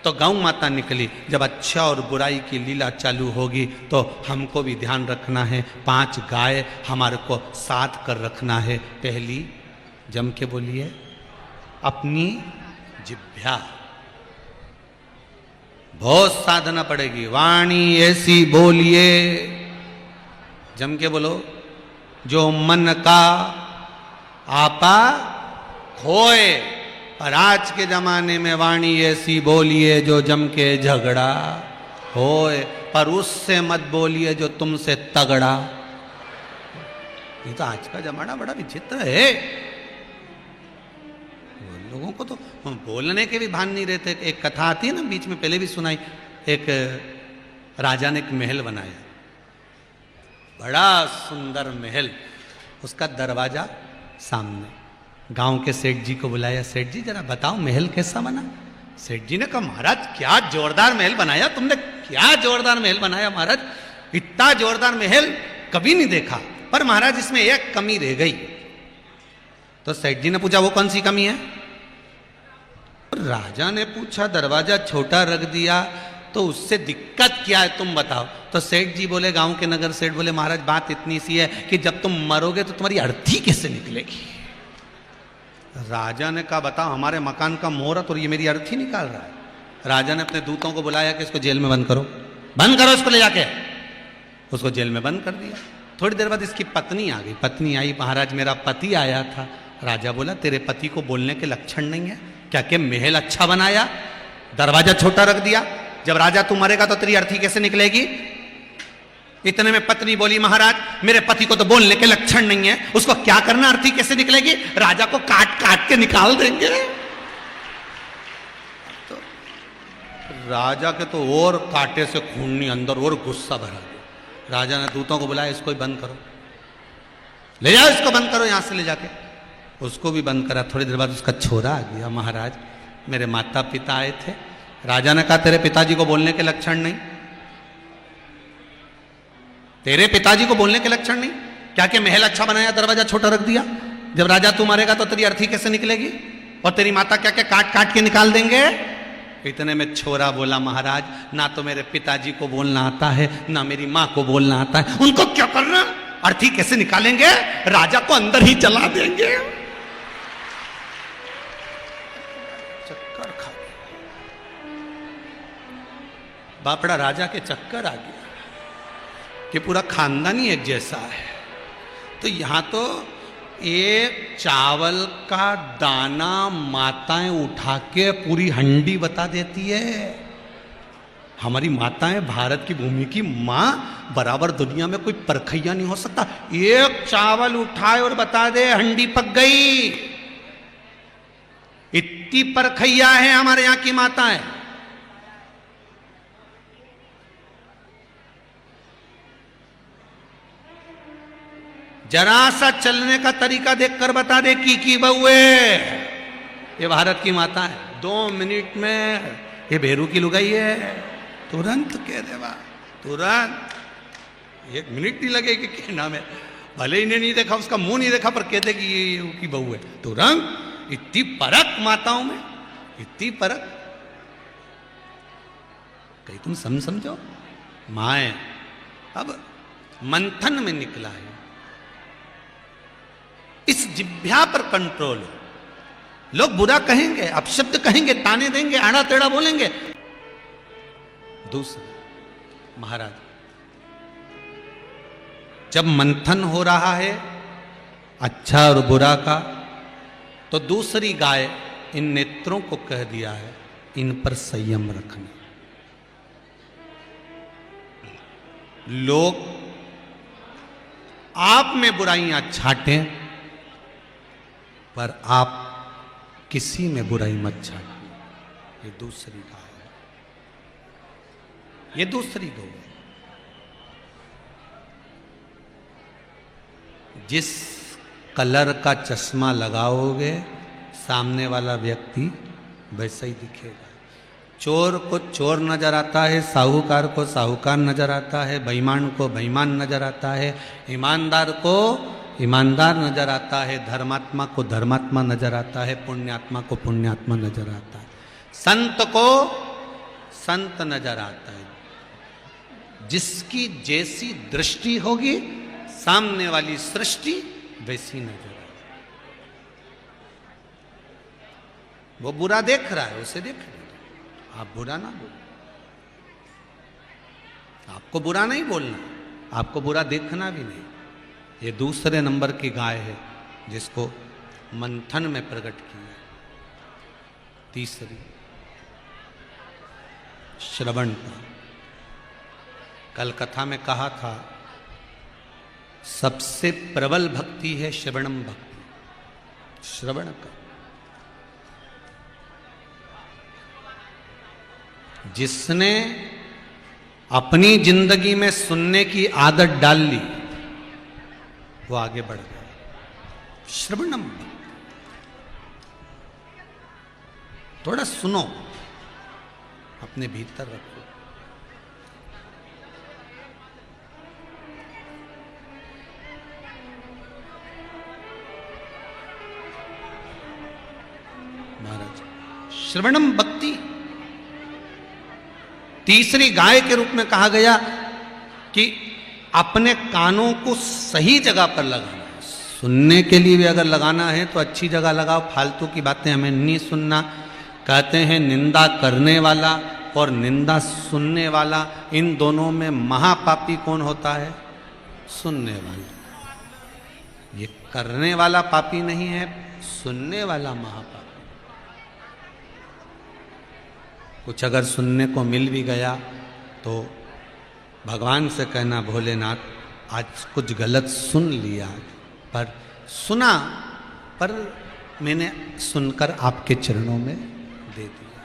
तो गौ माता निकली। जब अच्छा और बुराई की लीला चालू होगी तो हमको भी ध्यान रखना है, 5 गाय हमारे को साथ कर रखना है। पहली, जम के बोलिए, अपनी जिह्वा बहुत साधना पड़ेगी। वाणी ऐसी बोलिए, जम के बोलो, जो मन का आपा खोए। पर आज के जमाने में वाणी ऐसी बोलिए जो जम के झगड़ा होए, पर उससे मत बोलिए जो तुमसे तगड़ा। ये तो आज का जमाना बड़ा विचित्र है। लोगों को तो बोलने के भी भान नहीं रहते। एक कथा आती है ना, बीच में पहले भी सुनाई। एक राजा ने एक महल बनाया, बड़ा सुंदर महल, उसका दरवाजा सामने। गांव के सेठ जी को बुलाया, सेठ जी जरा बताओ महल कैसा बना। सेठ जी ने कहा, महाराज क्या जोरदार महल बनाया तुमने, क्या जोरदार महल बनाया महाराज, इतना जोरदार महल कभी नहीं देखा। पर महाराज इसमें एक कमी रह गई। तो सेठ जी ने पूछा, वो कौन सी कमी है? राजा ने पूछा, दरवाजा छोटा रख दिया तो उससे दिक्कत क्या है तुम बताओ। तो सेठ जी बोले, गांव के नगर सेठ बोले, महाराज बात इतनी सी है कि जब तुम मरोगे तो तुम्हारी अर्थी कैसे निकलेगी। राजा ने कहा, बताओ, हमारे मकान का मुहूर्त और ये मेरी अर्थी निकाल रहा है। राजा ने अपने दूतों को बुलाया कि इसको जेल में बंद करो, बंद करो इसको ले जाके। उसको जेल में बंद कर दिया। थोड़ी देर बाद इसकी पत्नी आ गई। पत्नी आई, महाराज मेरा पति आया था। राजा बोला, तेरे पति को बोलने के लक्षण नहीं है क्या? के महल अच्छा बनाया, दरवाजा छोटा रख दिया, जब राजा तू मरेगा तो तेरी अर्थी कैसे निकलेगी। इतने में पत्नी बोली, महाराज मेरे पति को तो बोलने के लक्षण नहीं है, उसको क्या करना, अर्थी कैसे निकलेगी? राजा को काट काट के निकाल देंगे। तो राजा के तो और कांटे से खून अंदर और गुस्सा भरा गया। राजा ने दूतों को बुलाया, इसको बंद करो, ले जाओ इसको, बंद करो यहां से ले जाके। उसको भी बंद करा। थोड़ी देर बाद उसका छोरा आ गया, महाराज मेरे माता पिता आए थे। राजा ने कहा, तेरे पिताजी को बोलने के लक्षण नहीं, तेरे पिताजी को बोलने के लक्षण नहीं, क्या कि महल अच्छा बनाया, दरवाजा छोटा रख दिया, जब राजा तू मारेगा तो तेरी अर्थी कैसे निकलेगी, और तेरी माता क्या क्या काट काट के निकाल देंगे। इतने में छोरा बोला, महाराज ना तो मेरे पिताजी को बोलना आता है, ना मेरी माँ को बोलना आता है, उनको क्या करना, अर्थी कैसे निकालेंगे, राजा को अंदर ही जला देंगे। चक्कर खा गया बापड़ा, राजा के चक्कर आ गया कि पूरा खानदान ही एक जैसा है। तो यहां तो एक चावल का दाना माताएं उठा के पूरी हंडी बता देती है। हमारी माताएं, भारत की भूमि की मां, बराबर दुनिया में कोई परखैया नहीं हो सकता। एक चावल उठाए और बता दे हंडी पक गई। इतनी परखैया है हमारे यहां की माताएं। जरा सा चलने का तरीका देखकर बता दे की बहुए। ये भारत की माता है। 2 मिनट में ये भेरू की लुगाई है, तुरंत कह देवा, तुरंत 1 मिनट नहीं लगेगी कि नाम है। भले इन्हें नहीं देखा, उसका मुंह नहीं देखा, पर कह दे कि ये की बहू है, तुरंत। इतनी परख माताओं में, इतनी परख। कहीं तुम समझो माए। अब मंथन में निकला है, इस जिह्वा पर कंट्रोल हो। लोग बुरा कहेंगे, अपशब्द कहेंगे, ताने देंगे, आड़ा टेढ़ा बोलेंगे। दूसरा, महाराज जब मंथन हो रहा है अच्छा और बुरा का, तो दूसरी गाय इन नेत्रों को कह दिया है इन पर संयम रखना। लोग आप में बुराइयां छांटें, पर आप किसी में बुराई मत छांटें। ये दूसरी गाय है, ये दूसरी गौ है। जिस कलर का चश्मा लगाओगे सामने वाला व्यक्ति वैसा ही दिखेगा। चोर को चोर नजर आता है, साहूकार को साहूकार नजर आता है, बेईमान को बेईमान नजर आता है, ईमानदार को ईमानदार नजर आता है, धर्मात्मा को धर्मात्मा नजर आता है, पुण्यात्मा को पुण्यात्मा नजर आता है, संत को संत नजर आता है। जिसकी जैसी दृष्टि होगी सामने वाली सृष्टि वैसी नजर आएगी। वो बुरा देख रहा है, उसे देख रहे, आप बुरा ना बोलो। आपको बुरा नहीं बोलना, आपको बुरा देखना भी नहीं। ये दूसरे नंबर की गाय है जिसको मंथन में प्रकट किया। तीसरी श्रवण का, कल कथा में कहा था सबसे प्रबल भक्ति है श्रवणम भक्ति, श्रवण का। जिसने अपनी जिंदगी में सुनने की आदत डाल ली वो आगे बढ़ गया। श्रवणम भक्ति, थोड़ा सुनो, अपने भीतर रखो। महाराज श्रवणम भक्ति तीसरी गाय के रूप में कहा गया कि अपने कानों को सही जगह पर लगाना है। सुनने के लिए भी अगर लगाना है तो अच्छी जगह लगाओ, फालतू की बातें हमें नहीं सुनना। कहते हैं निंदा करने वाला और निंदा सुनने वाला, इन दोनों में महापापी कौन होता है? सुनने वाला। ये करने वाला पापी नहीं है, सुनने वाला महापापी। कुछ अगर सुनने को मिल भी गया तो भगवान से कहना भोलेनाथ आज कुछ गलत सुन लिया, पर सुना, पर मैंने सुनकर आपके चरणों में दे दिया।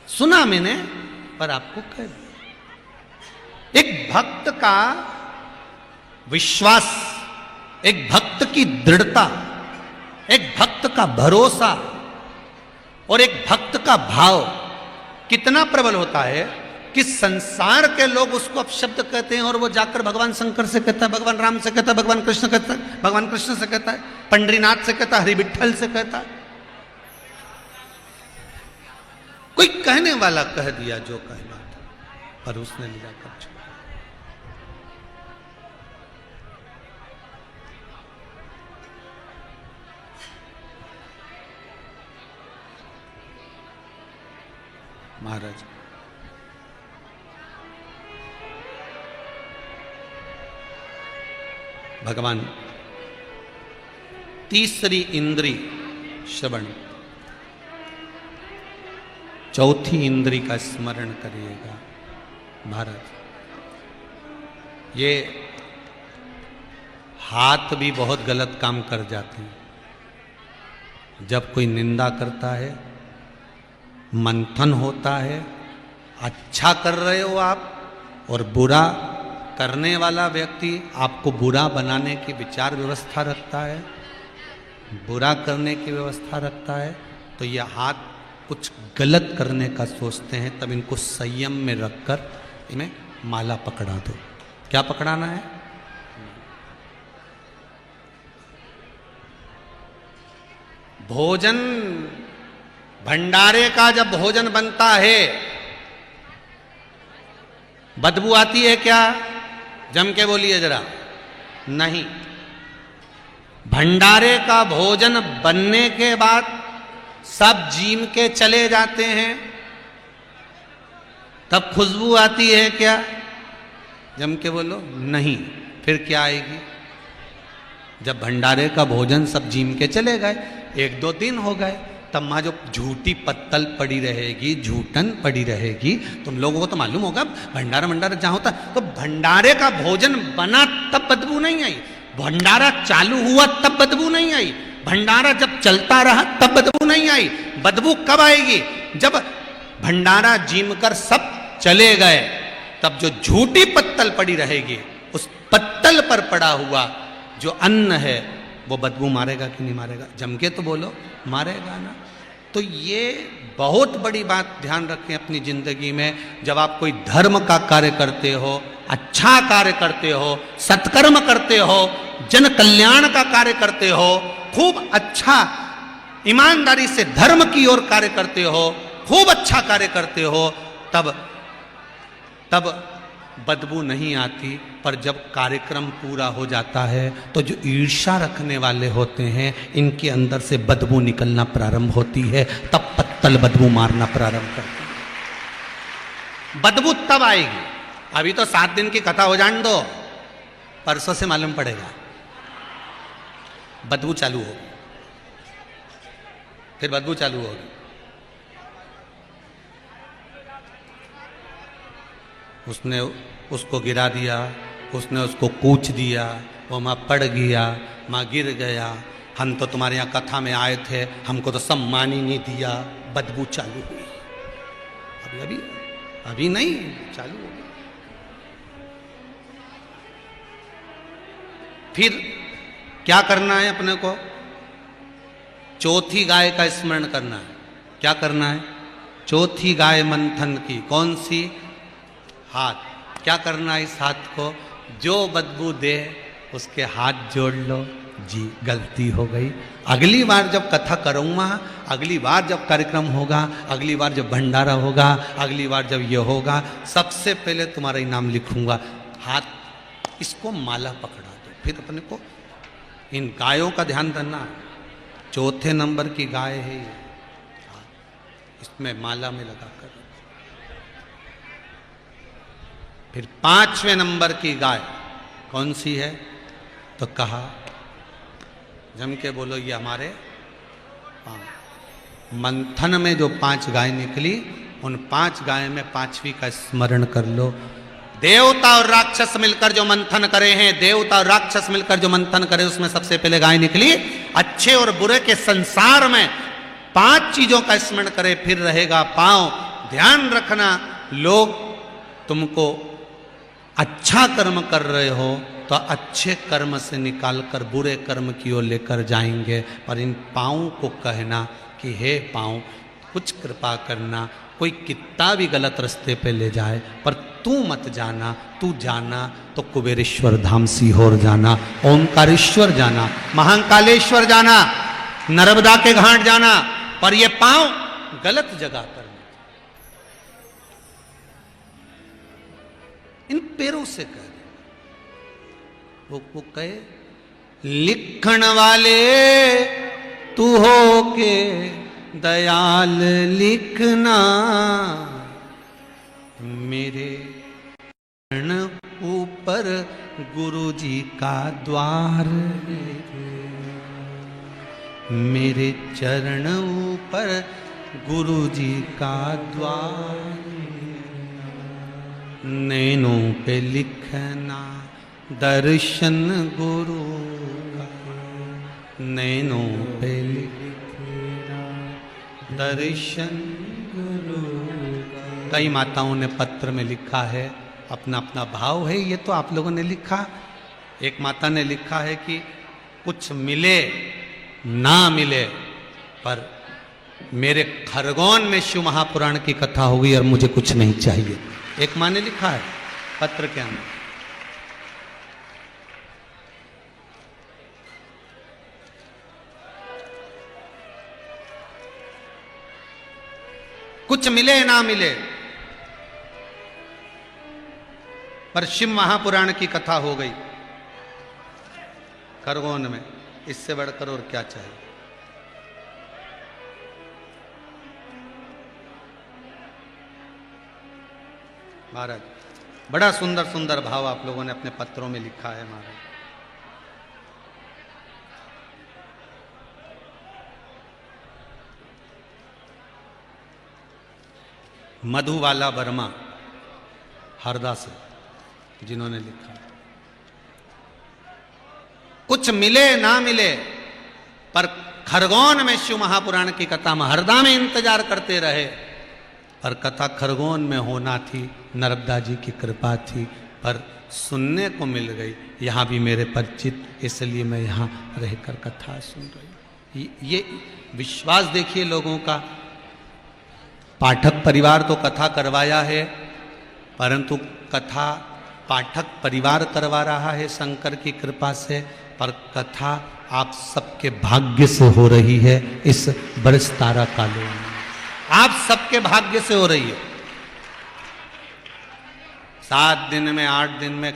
सुना मैंने पर आपको कह दिया। एक भक्त का विश्वास, एक भक्त की दृढ़ता, एक भक्त का भरोसा और एक भक्त का भाव कितना प्रबल होता है कि संसार के लोग उसको अपशब्द कहते हैं और वो जाकर भगवान शंकर से कहता है, भगवान राम से कहता है, भगवान कृष्ण कहता है, भगवान कृष्ण से कहता है, पंडरीनाथ से कहता है, हरि विठ्ठल से कहता है। कोई कहने वाला कह दिया जो कहना था, पर उसने ले जाकर छोड़ा। महाराज भगवान तीसरी इंद्री श्रवण, चौथी इंद्री का स्मरण करिएगा। महाराज ये हाथ भी बहुत गलत काम कर जाते हैं। जब कोई निंदा करता है, मंथन होता है, अच्छा कर रहे हो आप और बुरा करने वाला व्यक्ति आपको बुरा बनाने की विचार व्यवस्था रखता है, बुरा करने की व्यवस्था रखता है, तो यह हाथ कुछ गलत करने का सोचते हैं। तब इनको संयम में रखकर इन्हें माला पकड़ा दो। क्या पकड़ाना है? भोजन, भंडारे का जब भोजन बनता है बदबू आती है क्या? जम के बोलिए जरा। नहीं। भंडारे का भोजन बनने के बाद सब जीम के चले जाते हैं, तब खुशबू आती है क्या? जम के बोलो। नहीं। फिर क्या आएगी? जब भंडारे का भोजन सब जीम के चले गए, 1-2 दिन हो गए, तब माँ जो झूठी पत्तल पड़ी रहेगी, झूठन पड़ी रहेगी, तुम लोगों को तो मालूम होगा भंडारा जहाँ होता, तो भंडारे का भोजन बना तब बदबू नहीं आई, भंडारा चालू हुआ तब बदबू नहीं आई, भंडारा जब चलता रहा तब बदबू नहीं आई। बदबू कब आएगी? जब भंडारा जीम कर सब चले गए, तब जो झूठी पत्तल पड़ी रहेगी, उस पत्तल पर पड़ा हुआ जो अन्न है वो बदबू मारेगा कि नहीं मारेगा? जम के तो बोलो, मारेगा ना। तो ये बहुत बड़ी बात ध्यान रखें अपनी जिंदगी में। जब आप कोई धर्म का कार्य करते हो, अच्छा कार्य करते हो, सत्कर्म करते हो, जन कल्याण का कार्य करते हो, खूब अच्छा ईमानदारी से धर्म की ओर कार्य करते हो, खूब अच्छा कार्य करते हो, तब बदबू नहीं आती। पर जब कार्यक्रम पूरा हो जाता है तो जो ईर्ष्या रखने वाले होते हैं, इनके अंदर से बदबू निकलना प्रारंभ होती है, तब पत्तल बदबू मारना प्रारंभ करती है। बदबू तब आएगी, अभी तो 7 दिन की कथा हो जाने दो, परसों से मालूम पड़ेगा, बदबू चालू होगी, फिर बदबू चालू होगी। उसने उसको गिरा दिया, उसने उसको कूच दिया, वो माँ पड़ गया, माँ गिर गया, हम तो तुम्हारे यहाँ कथा में आए थे, हमको तो सम्मान ही नहीं दिया, बदबू चालू हुई। अभी अभी अभी नहीं, चालू हो गई। फिर क्या करना है अपने को? चौथी गाय का स्मरण करना है। क्या करना है? चौथी गाय मंथन की। कौन सी? हाथ। क्या करना है इस हाथ को? जो बदबू दे उसके हाथ जोड़ लो, जी गलती हो गई, अगली बार जब कथा करूँगा, अगली बार जब कार्यक्रम होगा, अगली बार जब भंडारा होगा, अगली बार जब ये होगा, सबसे पहले तुम्हारा ही नाम लिखूंगा। हाथ, इसको माला पकड़ा दो। फिर अपने को इन गायों का ध्यान रखना, चौथे नंबर की गाय है ये, इसमें माला में लगा कर। फिर 5वें नंबर की गाय कौन सी है? तो कहा, जम के बोलो, ये हमारे मंथन में जो 5 गाय निकली, उन 5 गाय में 5वीं का स्मरण कर लो। देवता और राक्षस मिलकर जो मंथन करे हैं, देवता और राक्षस मिलकर जो मंथन करे, उसमें सबसे पहले गाय निकली। अच्छे और बुरे के संसार में 5 चीजों का स्मरण करे, फिर रहेगा पांव। ध्यान रखना, लोग तुमको अच्छा कर्म कर रहे हो तो अच्छे कर्म से निकालकर बुरे कर्म की ओर लेकर जाएंगे, पर इन पाँव को कहना कि हे पाँव, कुछ कृपा करना, कोई कितना भी गलत रास्ते पे ले जाए, पर तू मत जाना, तू जाना तो कुबेरेश्वर धाम सीहोर जाना, ओंकारेश्वर जाना, महाकालेश्वर जाना, नर्मदा के घाट जाना, पर ये पाँव गलत जगह पर, इन पैरों से कह वो कहे, लिखण वाले तू हो के दयाल लिखना, मेरे चरण ऊपर गुरु जी का द्वार, मेरे चरण ऊपर गुरु जी का द्वार, नैनों पे लिखना दर्शन गुरु का, नैनों पे लिखना दर्शन गुरु का। कई माताओं ने पत्र में लिखा है, अपना अपना भाव है, ये तो आप लोगों ने लिखा। एक माता ने लिखा है कि कुछ मिले ना मिले, पर मेरे खरगोन में शिव महापुराण की कथा हो गई और मुझे कुछ नहीं चाहिए। एक माँ ने लिखा है पत्र के अंदर। कुछ मिले ना मिले, पर शिव महापुराण की कथा हो गई खरगोन में, इससे बढ़कर और क्या चाहिए। महाराज, बड़ा सुंदर सुंदर भाव आप लोगों ने अपने पत्रों में लिखा है महाराज। मधुबाला वर्मा हरदा से जिन्होंने लिखा, कुछ मिले ना मिले पर खरगोन में शिव महापुराण की कथा में हरदा में इंतजार करते रहे, पर कथा खरगोन में होना थी, नर्मदा जी की कृपा थी, पर सुनने को मिल गई यहाँ भी मेरे परिचित, इसलिए मैं यहाँ रहकर कथा सुन रही हूँ। ये विश्वास देखिए लोगों का। पाठक परिवार तो कथा करवाया है, परंतु कथा पाठक परिवार करवा रहा है शंकर की कृपा से, पर कथा आप सबके भाग्य से हो रही है इस बरस तारा काले में, आप सबके भाग्य से हो रही है। 7 दिन में 8 दिन में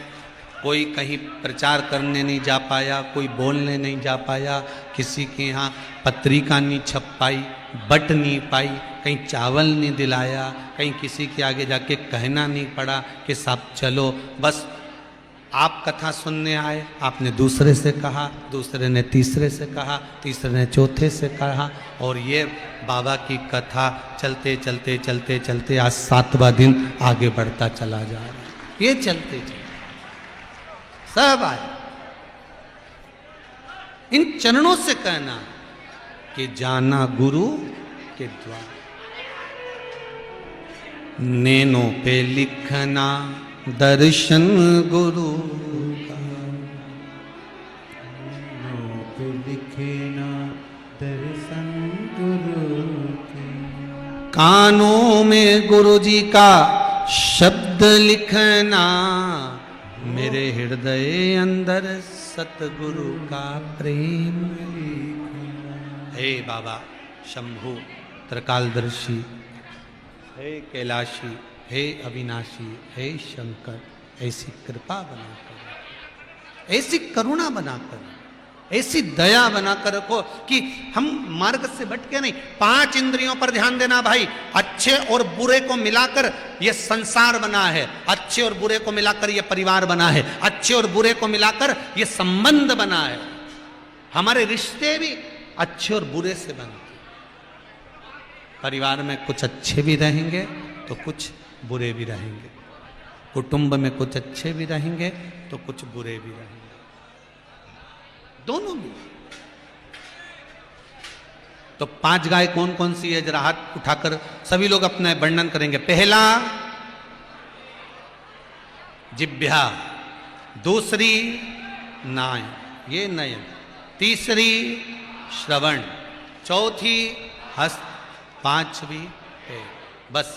कोई कहीं प्रचार करने नहीं जा पाया, कोई बोलने नहीं जा पाया, किसी के यहाँ पत्रिका नहीं छप पाई, बट नहीं पाई, कहीं चावल नहीं दिलाया, कहीं किसी के आगे जाके कहना नहीं पड़ा कि साहब चलो। बस आप कथा सुनने आए, आपने दूसरे से कहा, दूसरे ने तीसरे से कहा, तीसरे ने चौथे से कहा, और ये बाबा की कथा चलते चलते चलते चलते आज 7वां दिन आगे बढ़ता चला जा रहा है। ये चलते चलते सब आए। इन चरणों से कहना कि जाना गुरु के द्वार, नैनों पे लिखना दर्शन गुरु का, नैनों पे लिखना दर्शन गुरु के, कानों में गुरु जी का शब्द लिखना, मेरे हृदय अंदर सतगुरु का प्रेम लिखना। हे बाबा शंभु त्रिकालदर्शी, हे कैलाशी, हे अविनाशी, हे शंकर, ऐसी कृपा बनाकर, ऐसी करुणा बनाकर, ऐसी दया बनाकर रखो कि हम मार्ग से भटके नहीं। 5 इंद्रियों पर ध्यान देना भाई। अच्छे और बुरे को मिलाकर यह संसार बना है, अच्छे और बुरे को मिलाकर यह परिवार बना है, अच्छे और बुरे को मिलाकर यह संबंध बना है। हमारे रिश्ते भी अच्छे और बुरे से बनते। परिवार में कुछ अच्छे भी रहेंगे तो कुछ बुरे भी रहेंगे, कुटुंब में कुछ अच्छे भी रहेंगे तो कुछ बुरे भी रहेंगे, दोनों भी। तो 5 गाय कौन कौन सी है, जरा हाथ उठाकर सभी लोग अपना वर्णन करेंगे। पहला जिह्वा, दूसरी नाय, ये नयन, तीसरी श्रवण, चौथी हस्त, 5वीं है। बस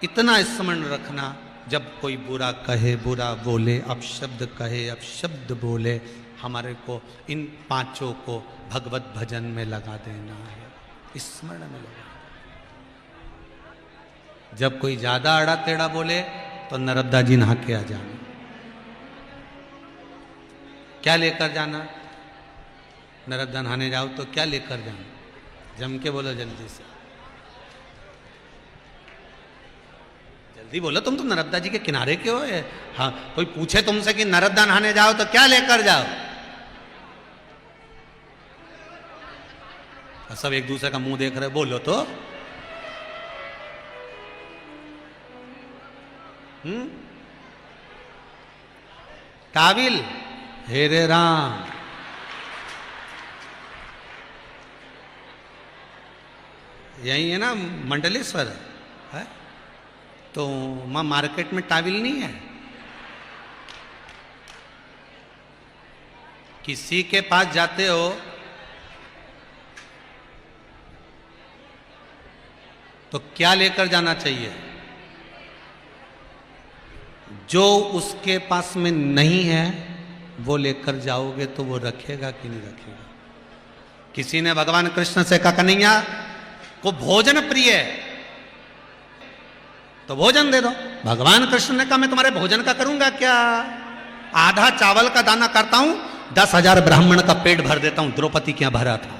इतना स्मरण रखना, जब कोई बुरा कहे, बुरा बोले, अपशब्द कहे, अपशब्द बोले, हमारे को इन 5 को भगवत भजन में लगा देना है, स्मरण में लगा। जब कोई ज्यादा आड़ा टेढ़ा बोले तो नर्मदा जी नहा के आ जाना। क्या लेकर जाना? नर्मदा नहाने जाओ तो क्या लेकर जाना? जम के बोलो जल्दी से, जल्दी बोलो। तुम तो नर्मदा जी के किनारे क्यों है? हाँ, कोई पूछे तुमसे कि नर्मदा नहाने जाओ तो क्या लेकर जाओ? सब एक दूसरे का मुंह देख रहे, बोलो तो। टाविल, हे रे राम, यही है ना मंडलेश्वर है? तो वहां मार्केट में टाविल नहीं है? किसी के पास जाते हो तो क्या लेकर जाना चाहिए? जो उसके पास में नहीं है वो लेकर जाओगे तो वो रखेगा कि नहीं रखेगा? किसी ने भगवान कृष्ण से कहा, कन्हैया को भोजन प्रिय है तो भोजन दे दो। भगवान कृष्ण ने कहा, मैं तुम्हारे भोजन का करूंगा क्या? आधा चावल का दाना करता हूं, 10,000 ब्राह्मण का पेट भर देता हूं। द्रौपदी क्या भरा था?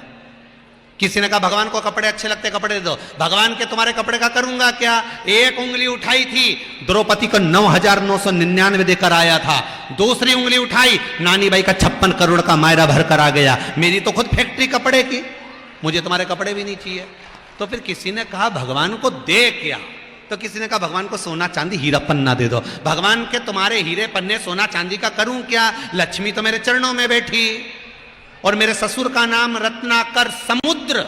किसी ने कहा, भगवान को कपड़े अच्छे लगते, कपड़े दे दो। भगवान के तुम्हारे कपड़े का करूंगा क्या? एक उंगली उठाई थी, द्रौपदी को 9,999 देकर आया था। दूसरी उंगली उठाई, नानी बाई का 56 करोड़ का मायरा भर कर आ गया। मेरी तो खुद फैक्ट्री कपड़े की, मुझे तुम्हारे कपड़े भी नहीं चाहिए। तो फिर किसी ने कहा, भगवान को दे क्या? तो किसी ने कहा भगवान को सोना चांदी हीरा पन्ना दे दो। भगवान के तुम्हारे हीरे पन्ने सोना चांदी का करूं क्या? लक्ष्मी तो मेरे चरणों में बैठी, और मेरे ससुर का नाम रत्नाकर समुद्र,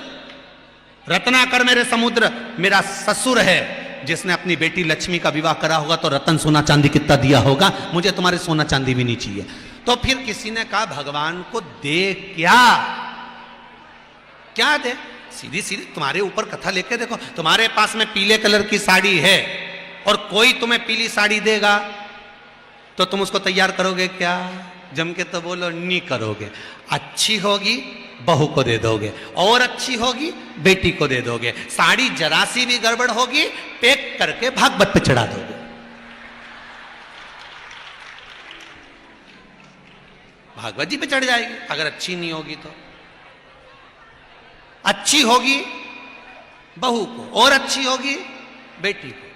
रत्नाकर मेरे समुद्र मेरा ससुर है, जिसने अपनी बेटी लक्ष्मी का विवाह करा होगा तो रतन सोना चांदी कितना दिया होगा, मुझे तुम्हारे सोना चांदी भी नहीं चाहिए। तो फिर किसी ने कहा भगवान को दे क्या, क्या दे? सीधी सीधी तुम्हारे ऊपर कथा लेके देखो, तुम्हारे पास में पीले कलर की साड़ी है और कोई तुम्हें पीली साड़ी देगा तो तुम उसको तैयार करोगे क्या? जम के तो बोलो नहीं करोगे। अच्छी होगी बहू को दे दोगे, और अच्छी होगी बेटी को दे दोगे। साड़ी जरा सी भी गड़बड़ होगी पैक करके भागवत पे चढ़ा दोगे। भागवत जी पे चढ़ जाएगी अगर अच्छी नहीं होगी तो। अच्छी होगी बहू को और अच्छी होगी बेटी को।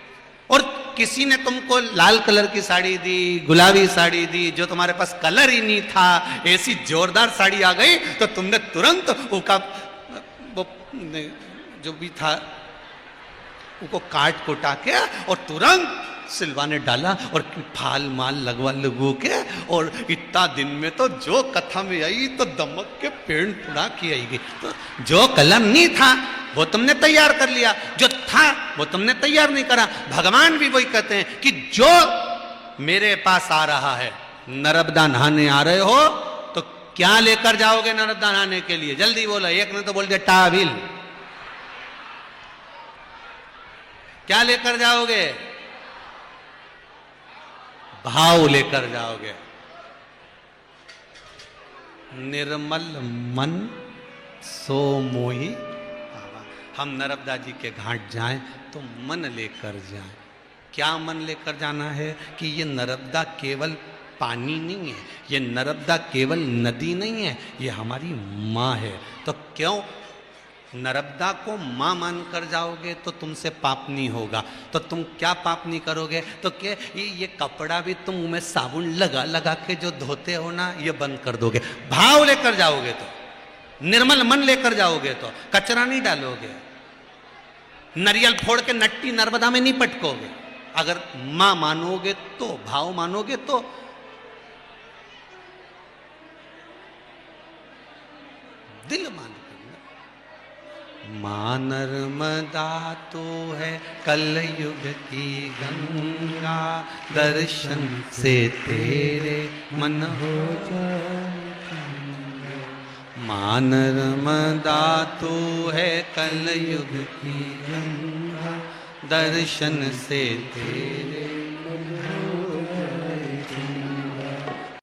और किसी ने तुमको लाल कलर की साड़ी दी, गुलाबी साड़ी दी, जो तुम्हारे पास कलर ही नहीं था, ऐसी जोरदार साड़ी आ गई तो तुमने तुरंत उसका वो जो भी था उसको काट कोटा के और तुरंत सिलवा ने डाला और फाल माल लगवा लगू के, और इतना दिन में तो जो कथा में आई तो दमक के पेड़ पुड़ा की आएगी। तो जो कलर नहीं था वो तुमने तैयार कर लिया, जो था वो तुमने तैयार नहीं करा। भगवान भी वही कहते हैं कि जो मेरे पास आ रहा है, नर्मदा नहाने आ रहे हो तो क्या लेकर जाओगे नर्मदा नहाने के लिए? जल्दी बोलो। एक ने तो बोल दिया टाविल। क्या लेकर जाओगे? भाव लेकर जाओगे। निर्मल मन सो मोही। हम नर्मदा जी के घाट जाएं तो मन लेकर जाएं। क्या मन लेकर जाना है कि ये नर्मदा केवल पानी नहीं है, ये नर्मदा केवल नदी नहीं है, ये हमारी माँ है। तो क्यों नर्मदा को माँ मानकर जाओगे तो तुमसे पाप नहीं होगा। तो तुम क्या पाप नहीं करोगे? तो क्या ये कपड़ा भी तुम मुंह में साबुन लगा लगा के जो धोते हो ना, ये बंद कर दोगे। भाव लेकर जाओगे तो, निर्मल मन लेकर जाओगे तो कचरा नहीं डालोगे। नारियल फोड़ के नट्टी नर्मदा में नहीं पटकोगे। अगर मां मानोगे तो, भाव मानोगे तो। दिल मान मां नर्मदा तो है कलयुग की गंगा, दर्शन से तेरे मन हो जाए। मां नर्मदा तो है कलयुग की गंगा, दर्शन से तेरे मन हो